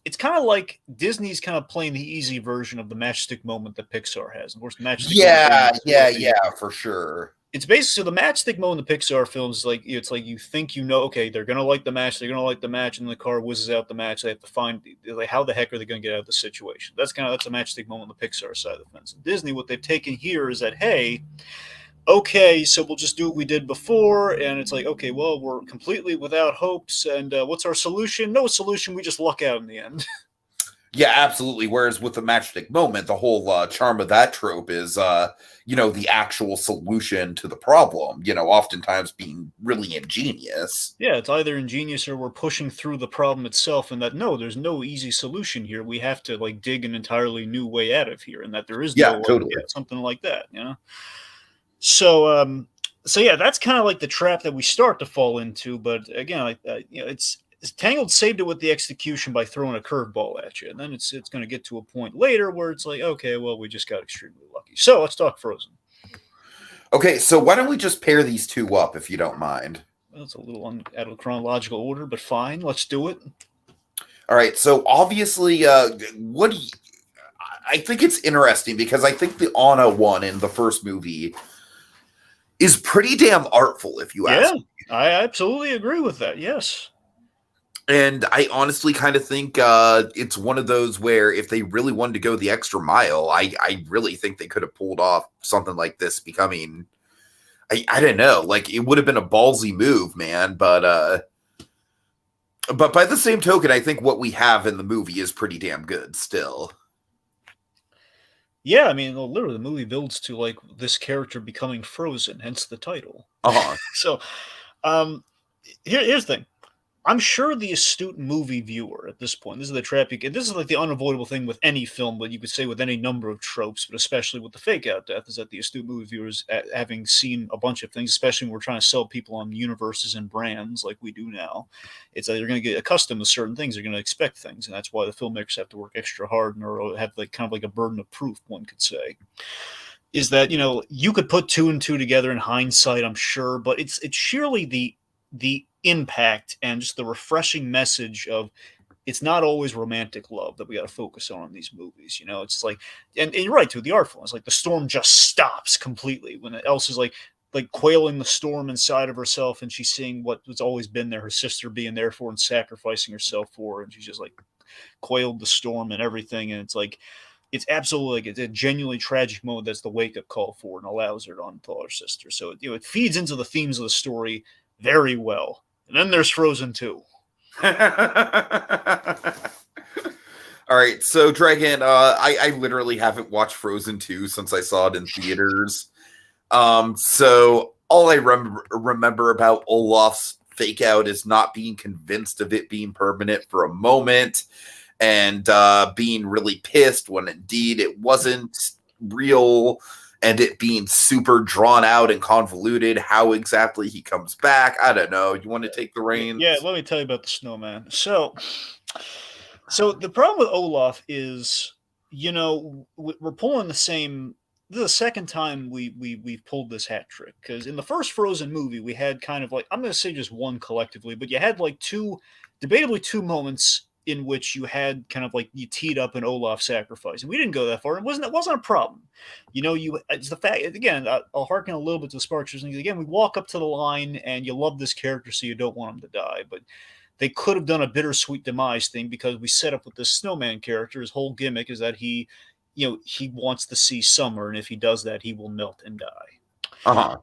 S2: It's kind of like Disney's kind of playing the easy version of the matchstick moment that Pixar has. Of course, the matchstick
S1: yeah, for sure.
S2: It's basically, so the matchstick moment in the Pixar films, it's like you think okay, they're gonna like the match, and the car whizzes out the match. They have to find how the heck are they gonna get out of the situation. That's a matchstick moment on the Pixar side of the fence. In Disney, what they've taken here is that, hey, okay, so we'll just do what we did before, and it's like, okay, well, we're completely without hopes, and what's our solution? No solution. We just luck out in the end.
S1: Yeah, absolutely. Whereas with the matchstick moment, the whole charm of that trope is, the actual solution to the problem, oftentimes being really ingenious.
S2: Yeah, it's either ingenious or we're pushing through the problem itself, and that, no, there's no easy solution here. We have to, dig an entirely new way out of here, and that there is no
S1: totally.
S2: something like that, So, yeah, that's kind of like the trap that we start to fall into. But again, it's Tangled saved it with the execution by throwing a curveball at you, and then it's going to get to a point later where it's like, okay, well, we just got extremely lucky. So let's talk Frozen.
S1: Okay, so why don't we just pair these two up, if you don't mind?
S2: Well, it's a little out of chronological order, but fine, let's do it.
S1: All right, so obviously, I think it's interesting because I think the Anna one in the first movie is pretty damn artful, if you ask me.
S2: I absolutely agree with that, yes.
S1: And I honestly kind of think it's one of those where if they really wanted to go the extra mile, I really think they could have pulled off something like this becoming, I don't know, like it would have been a ballsy move, man. But by the same token, I think what we have in the movie is pretty damn good still.
S2: Yeah, I mean, literally the movie builds to this character becoming frozen, hence the title. So, here's the thing. I'm sure the astute movie viewer at this point, this is the trap. This is like the unavoidable thing with any film, but you could say with any number of tropes, but especially with the fake out death, is that the astute movie viewers, having seen a bunch of things, especially when we're trying to sell people on universes and brands like we do now, it's that they're going to get accustomed to certain things. They're going to expect things, and that's why the filmmakers have to work extra hard or have kind of like a burden of proof, one could say. Is that you could put two and two together in hindsight, I'm sure, but it's sheerly the impact and just the refreshing message of it's not always romantic love that we got to focus on in these movies. It's like, and you're right too, the artfulness, like the storm just stops completely when Elsa's like quailing the storm inside of herself, and she's seeing what's always been there, her sister being there for and sacrificing herself for her, and she's just like quailed the storm and everything. And it's like, it's absolutely it's a genuinely tragic moment that's the wake-up call for and allows her to unthaw her sister. So it feeds into the themes of the story very well. And then there's Frozen 2.
S1: All right, so Dragon, I literally haven't watched Frozen 2 since I saw it in theaters. So all I remember about Olaf's fake out is not being convinced of it being permanent for a moment, and being really pissed when indeed it wasn't real, and it being super drawn out and convoluted how exactly he comes back. I don't know. You want to take the reins?
S2: Yeah, let me tell you about the snowman. So the problem with Olaf is, we're pulling the same the second time we've pulled this hat trick, because in the first Frozen movie we had kind of like, I'm going to say just one collectively, but you had like debatably two moments in which you had kind of like you teed up an Olaf sacrifice, and we didn't go that far. It wasn't a problem, it's the fact again. I'll harken a little bit to Sparks things again. We walk up to the line, and you love this character, so you don't want him to die, but they could have done a bittersweet demise thing because we set up with this snowman character. His whole gimmick is that he wants to see summer, and if he does that, he will melt and die.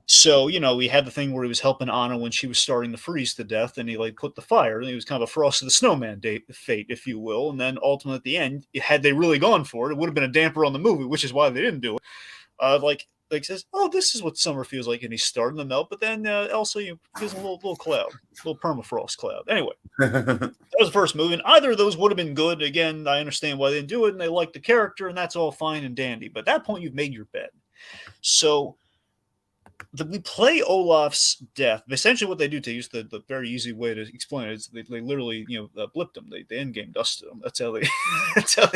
S2: So, we had the thing where he was helping Anna when she was starting to freeze to death, and he like put the fire, and he was kind of a Frost of the Snowman fate, if you will. And then ultimately at the end, had they really gone for it, it would have been a damper on the movie, which is why they didn't do it. Like says, oh, this is what summer feels like, and he's starting to melt. But then Elsa gives him a little cloud, a little permafrost cloud. Anyway, that was the first movie, and either of those would have been good. Again, I understand why they didn't do it, and they like the character, and that's all fine and dandy. But at that point, you've made your bed. So we play Olaf's death. Essentially, what they do, to use the very easy way to explain it, is they literally blipped him. They end game dusted him. That's how they.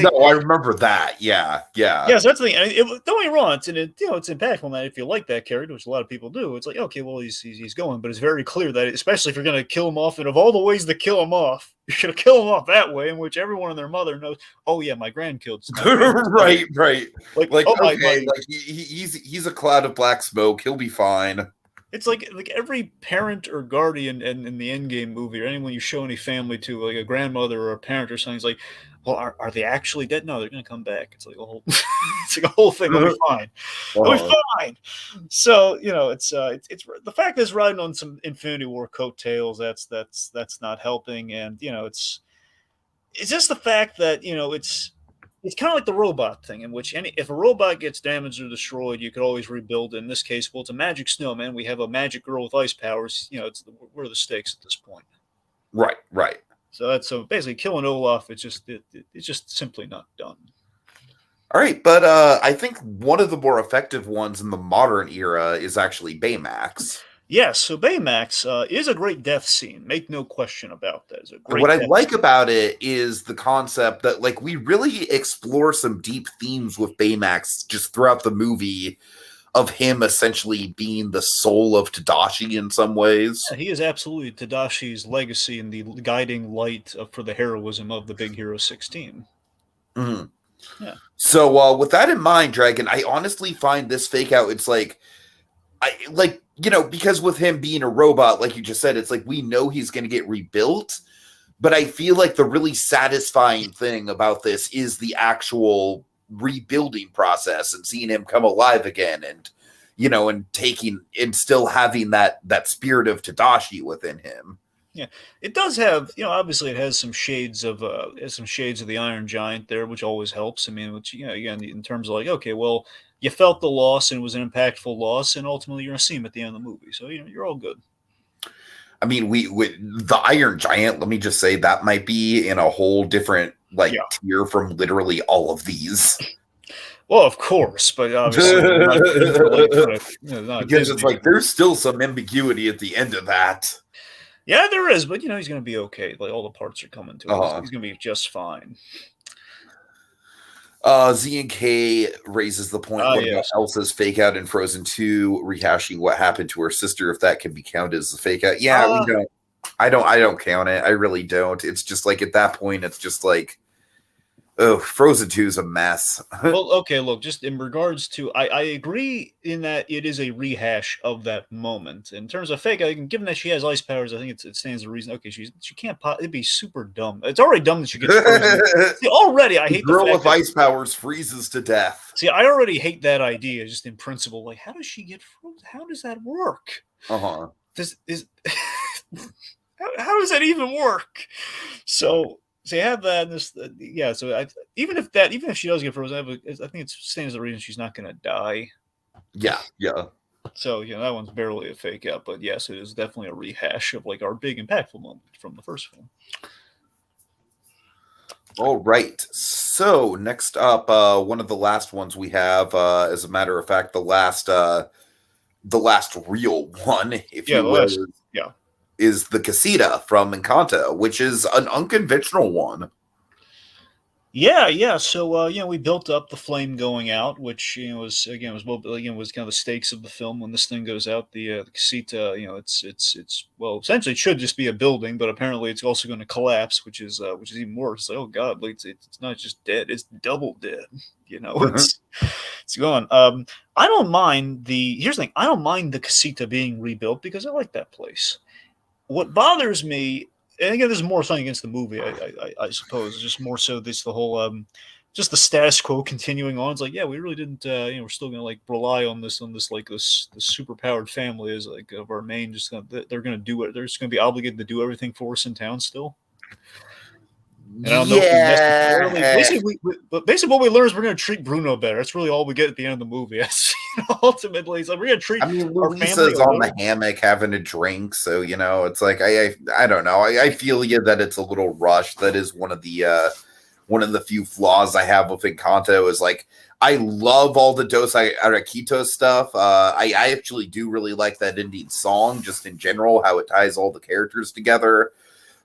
S1: No, I remember that. Yeah.
S2: Yeah, so that's the thing. Don't get me wrong. It's impactful. That if you like that character, which a lot of people do, it's like, okay, well, he's going, but it's very clear that, especially if you're going to kill him off, and of all the ways to kill him off, you're going to kill him off that way, in which everyone and their mother knows. Oh yeah, my grandkids.
S1: Right. Like
S2: oh,
S1: okay, like he's a cloud of black smoke. He'll be fine.
S2: It's like every parent or guardian in the Endgame movie, or anyone you show any family to, like a grandmother or a parent or something, is like, well, are they actually dead? No, they're going to come back. It's like a whole, it's like a whole thing. They'll be fine. They'll be fine. So it's the fact that it's riding on some Infinity War coattails. That's not helping, and it's just the fact that it's kind of like the robot thing, in which if a robot gets damaged or destroyed, you could always rebuild it. In this case, well, it's a magic snowman. We have a magic girl with ice powers. What are the stakes at this point?
S1: Right.
S2: So basically, killing Olaf, it's just simply not done.
S1: All right, but I think one of the more effective ones in the modern era is actually Baymax.
S2: Yes, so Baymax is a great death scene. Make no question about that. It's a great
S1: what I like about it is the concept that, like, we really explore some deep themes with Baymax just throughout the movie, of him essentially being the soul of Tadashi in some ways.
S2: Yeah, he is absolutely Tadashi's legacy and the guiding light for the heroism of the Big Hero 16.
S1: Mm-hmm. Yeah. So with that in mind, Dragon, I honestly find this fake out, it's like, because with him being a robot, like you just said, it's like we know he's going to get rebuilt. But I feel like the really satisfying thing about this is the actual rebuilding process and seeing him come alive again, and and still having that spirit of Tadashi within him.
S2: Yeah, it does have, obviously it has some shades of the Iron Giant there, which always helps. I mean, which, again, in terms of like, okay, well, you felt the loss and it was an impactful loss, and ultimately you're going to see him at the end of the movie. So, you're all good.
S1: I mean, with the Iron Giant, let me just say that might be in a whole different tier from literally all of these.
S2: Well, of course, but obviously
S1: because it's like there's still some ambiguity at the end of that.
S2: Yeah, there is, but he's going to be okay. Like, all the parts are coming to him. He's going to be just fine.
S1: Z and K raises the point about Elsa's fake out in Frozen 2, rehashing what happened to her sister, if that can be counted as a fake out. Yeah, we don't. I don't count it. I really don't. It's just like at that point, it's just like, oh, Frozen 2 is a mess.
S2: Well, okay, look, just in regards to, I agree in that it is a rehash of that moment. In terms of fake, given that she has ice powers, I think it stands to reason. Okay, she can't it'd be super dumb. It's already dumb that she gets frozen. See, already, I hate the
S1: girl with ice powers freezes to death.
S2: See, I already hate that idea, just in principle. Like, how does she get frozen? How does that work?
S1: How
S2: does that even work? So you have that. So even if she does get frozen, I think it stands the reason she's not going to die.
S1: Yeah.
S2: So that one's barely a fake out, but yes, it is definitely a rehash of like our big impactful moment from the first film.
S1: All right. So next up, one of the last ones we have, as a matter of fact, the last real one, if you will. Is the Casita from Encanto, which is an unconventional one.
S2: Yeah. So we built up the flame going out, which was again was well again was kind of the stakes of the film. When this thing goes out, the casita, it's well essentially it should just be a building, but apparently it's also going to collapse, which is even worse. Like, oh God, like, it's not just dead; it's double dead. It's gone. I don't mind the here's the thing. I don't mind the casita being rebuilt because I like that place. What bothers me, and again, this is more something against the movie, I suppose, just more so this the whole just the status quo continuing on. It's like, yeah, we really didn't, we're still gonna like rely on this like this super powered family as like of our main. Just they're gonna do it. They're just gonna be obligated to do everything for us in town still. And I don't know if we necessarily
S1: Yeah.
S2: but basically what we learn is we're going to treat Bruno better. That's really all we get at the end of the movie. Ultimately, it's like we're going to treat
S1: I mean,
S2: our family
S1: Luisa's
S2: a
S1: on the
S2: little.
S1: hammock having a drink, so it's like I don't know. I feel you that it's a little rushed. That is one of the few flaws I have with Encanto is like I love all the Dos Araquitos stuff. I actually do really like that ending song, just in general, how it ties all the characters together.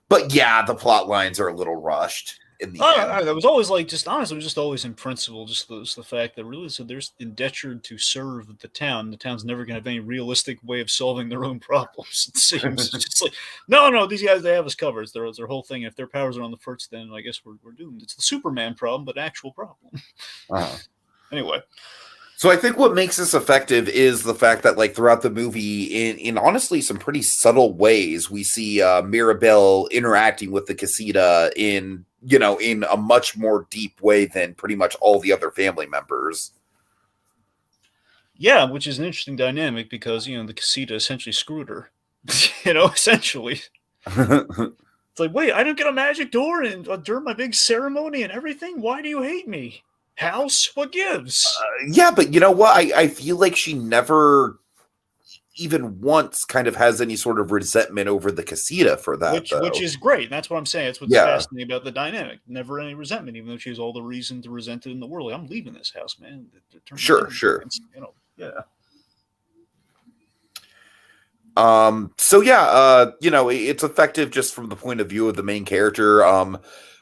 S1: But yeah, the plot lines are a little rushed in the end.
S2: That was always like just honestly, it was just always in principle, just the fact that really so there's indentured to serve the town. The town's never going to have any realistic way of solving their own problems. It seems it's just like no, these guys they have us covered. It's their whole thing. If their powers are on the first, then I guess we're doomed. It's the Superman problem, but actual problem.
S1: Uh-huh.
S2: Anyway,
S1: So I think what makes this effective is the fact that like throughout the movie, in honestly some pretty subtle ways, we see Mirabelle interacting with the casita in a much more deep way than pretty much all the other family members.
S2: yeah, which is an interesting dynamic because the casita essentially screwed her. Essentially. It's like, wait, I don't get a magic door and during my big ceremony and everything. Why do you hate me? House, what gives?
S1: Yeah, but you know what? I feel like she never even once kind of has any sort of resentment over the casita for that,
S2: Which
S1: though.
S2: is great. That's what I'm saying. That's what's
S1: Yeah,
S2: fascinating about the dynamic. Never any resentment, even though she has all the reason to resent it in the world. Like, I'm leaving this house, man. Turn my
S1: sure,
S2: family
S1: sure.
S2: against, yeah.
S1: So yeah, it's effective just from the point of view of the main character.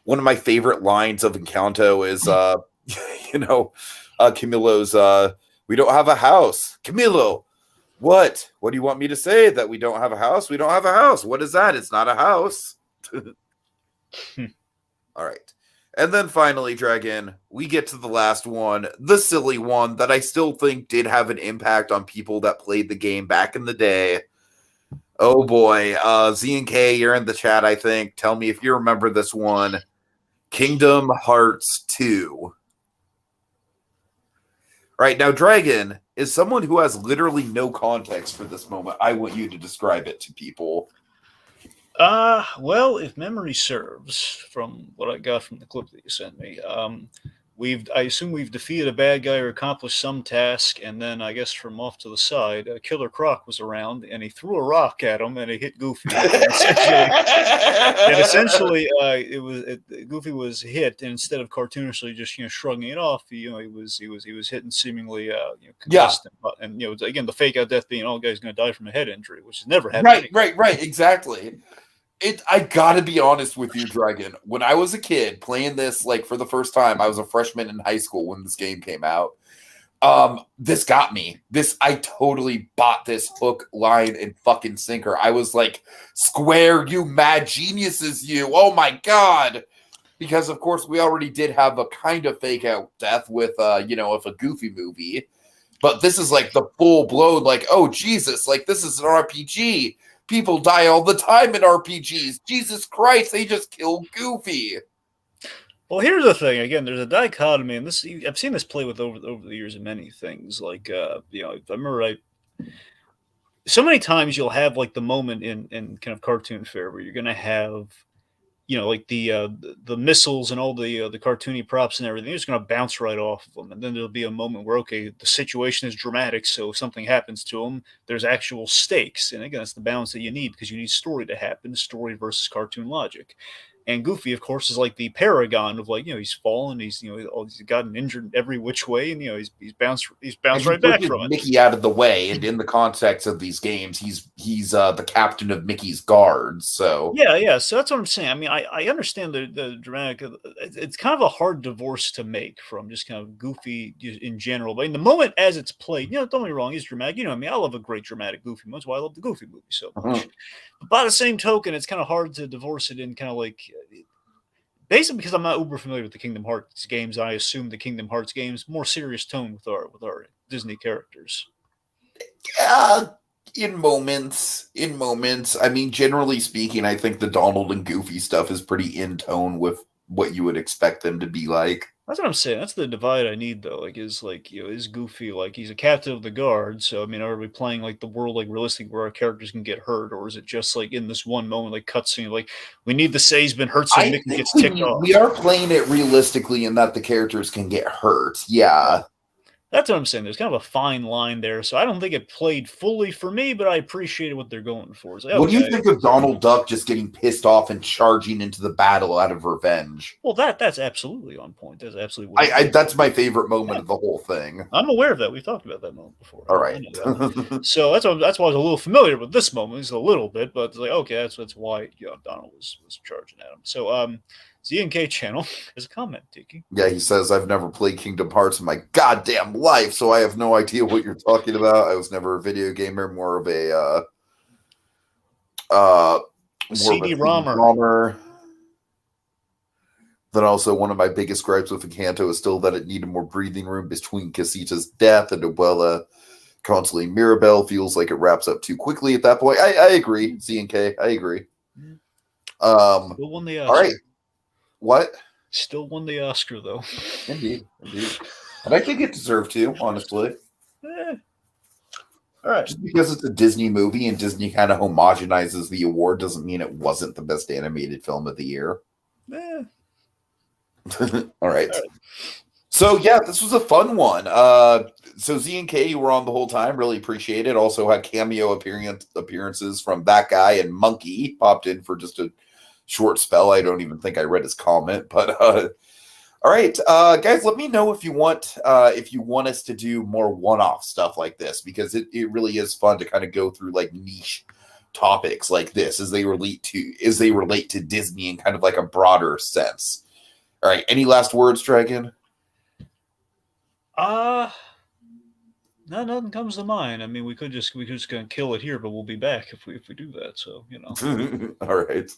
S1: One of my favorite lines of Encanto is you know, Camilo's we don't have a house. Camilo, what do you want me to say? That we don't have a house? We don't have a house. What is that? It's not a house. All right. And then finally, Dragon, we get to the last one, the silly one that I still think did have an impact on people that played the game back in the day. Oh boy, Z and K, you're in the chat. I think. Tell me if you remember this one. Kingdom Hearts 2. Right now, Dragon is someone who has literally no context for this moment. I want you to describe it to people.
S2: Well, if memory serves, from what I got from the clip that you sent me, I assume we've defeated a bad guy or accomplished some task, and then I guess from off to the side, Killer Croc was around, and he threw a rock at him, and it hit Goofy, Goofy was hit, and instead of cartoonishly just shrugging it off, he was hit and seemingly
S1: Yeah,
S2: concussed, and again the fake out death being, oh, guy's going to die from a head injury, which has never happened
S1: right,
S2: anyway.
S1: right, right, exactly. I gotta be honest with you, Dragon. When I was a kid playing this, like for the first time, I was a freshman in high school when this game came out. This got me. I totally bought this hook, line, and fucking sinker. I was like, Square, you mad geniuses, you. Oh my god. Because of course we already did have a kind of fake out death with of a Goofy movie. But this is like the full blown, like, oh Jesus, like this is an RPG. People die all the time in RPGs. Jesus Christ, they just killed Goofy.
S2: Well, here's the thing. Again, there's a dichotomy, and this I've seen this play with over the years in many things. Like, I remember so many times you'll have like the moment in kind of cartoon fare where you're going to have like the missiles and all the cartoony props and everything. You're just going to bounce right off of them, and then there'll be a moment where okay, the situation is dramatic, so if something happens to them, there's actual stakes, and again, that's the balance that you need because you need story to happen, story versus cartoon logic. And Goofy, of course, is like the paragon of like, he's fallen, he's he's gotten injured every which way, and he's bounced
S1: And he
S2: right back
S1: pushes
S2: from it.
S1: Mickey out of the way, and in the context of these games, he's the captain of Mickey's guards. So
S2: Yeah. So that's what I'm saying. I mean, I understand the dramatic. It's kind of a hard divorce to make from just kind of Goofy in general. But in the moment as it's played, don't get me wrong, he's dramatic. I mean, I love a great dramatic Goofy moment. That's why I love the Goofy movie so much. But by the same token, it's kind of hard to divorce it in kind of like. Basically, because I'm not uber familiar with the Kingdom Hearts games, I assume the Kingdom Hearts games more serious tone with our Disney characters.
S1: yeah, in moments. I mean, generally speaking, I think the Donald and Goofy stuff is pretty in tone with what you would expect them to be like.
S2: That's what I'm saying. That's the divide I need, though. Is Goofy like he's a captain of the guard? So I mean, are we playing like the world like realistic where our characters can get hurt, or is it just like in this one moment, like cutscene, like we need to say he's been hurt so
S1: I
S2: Mickey
S1: think
S2: gets ticked off?
S1: we are playing it realistically in that the characters can get hurt. Yeah.
S2: That's what I'm saying. There's kind of a fine line there. So I don't think it played fully for me, but I appreciated what they're going for. It's like,
S1: What do you think of Donald Duck just getting pissed off and charging into the battle out of revenge?
S2: Well, that's absolutely on point. That's absolutely what
S1: that's my favorite moment of the whole thing.
S2: I'm aware of that. We've talked about that moment before.
S1: All right.
S2: So that's why I was a little familiar with this moment, just a little bit, but it's like, okay, that's why Donald was charging at him. So ZNK channel has a comment, Tiki.
S1: Yeah, he says, I've never played Kingdom Hearts in my goddamn life, so I have no idea what you're talking about. I was never a video gamer, more of a CD-ROMer. Then also one of my biggest gripes with Encanto is still that it needed more breathing room between Casita's death and Abuela constantly Mirabelle feels like it wraps up too quickly at that point. I agree, ZNK. I agree.
S2: Still won the Oscar.
S1: All right. What?
S2: Still won the Oscar, though.
S1: Indeed. And I think it deserved to, honestly.
S2: All right.
S1: Just because it's a Disney movie and Disney kind of homogenizes the award doesn't mean it wasn't the best animated film of the year. All right. So, yeah, this was a fun one. So, Z and K, you were on the whole time. Really appreciate it. Also had cameo appearances from that guy, and Monkey popped in for just a short spell. I don't even think I read his comment. But, all right, guys, let me know if you want us to do more one-off stuff like this, because it really is fun to kind of go through like niche topics like this as they relate to Disney in kind of like a broader sense. All right, any last words, Dragon?
S2: No, nothing comes to mind. I mean, we could just gonna kill it here, but we'll be back if we do that. So
S1: All right.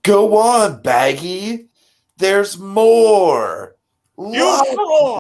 S1: Go on, Baggy. There's more.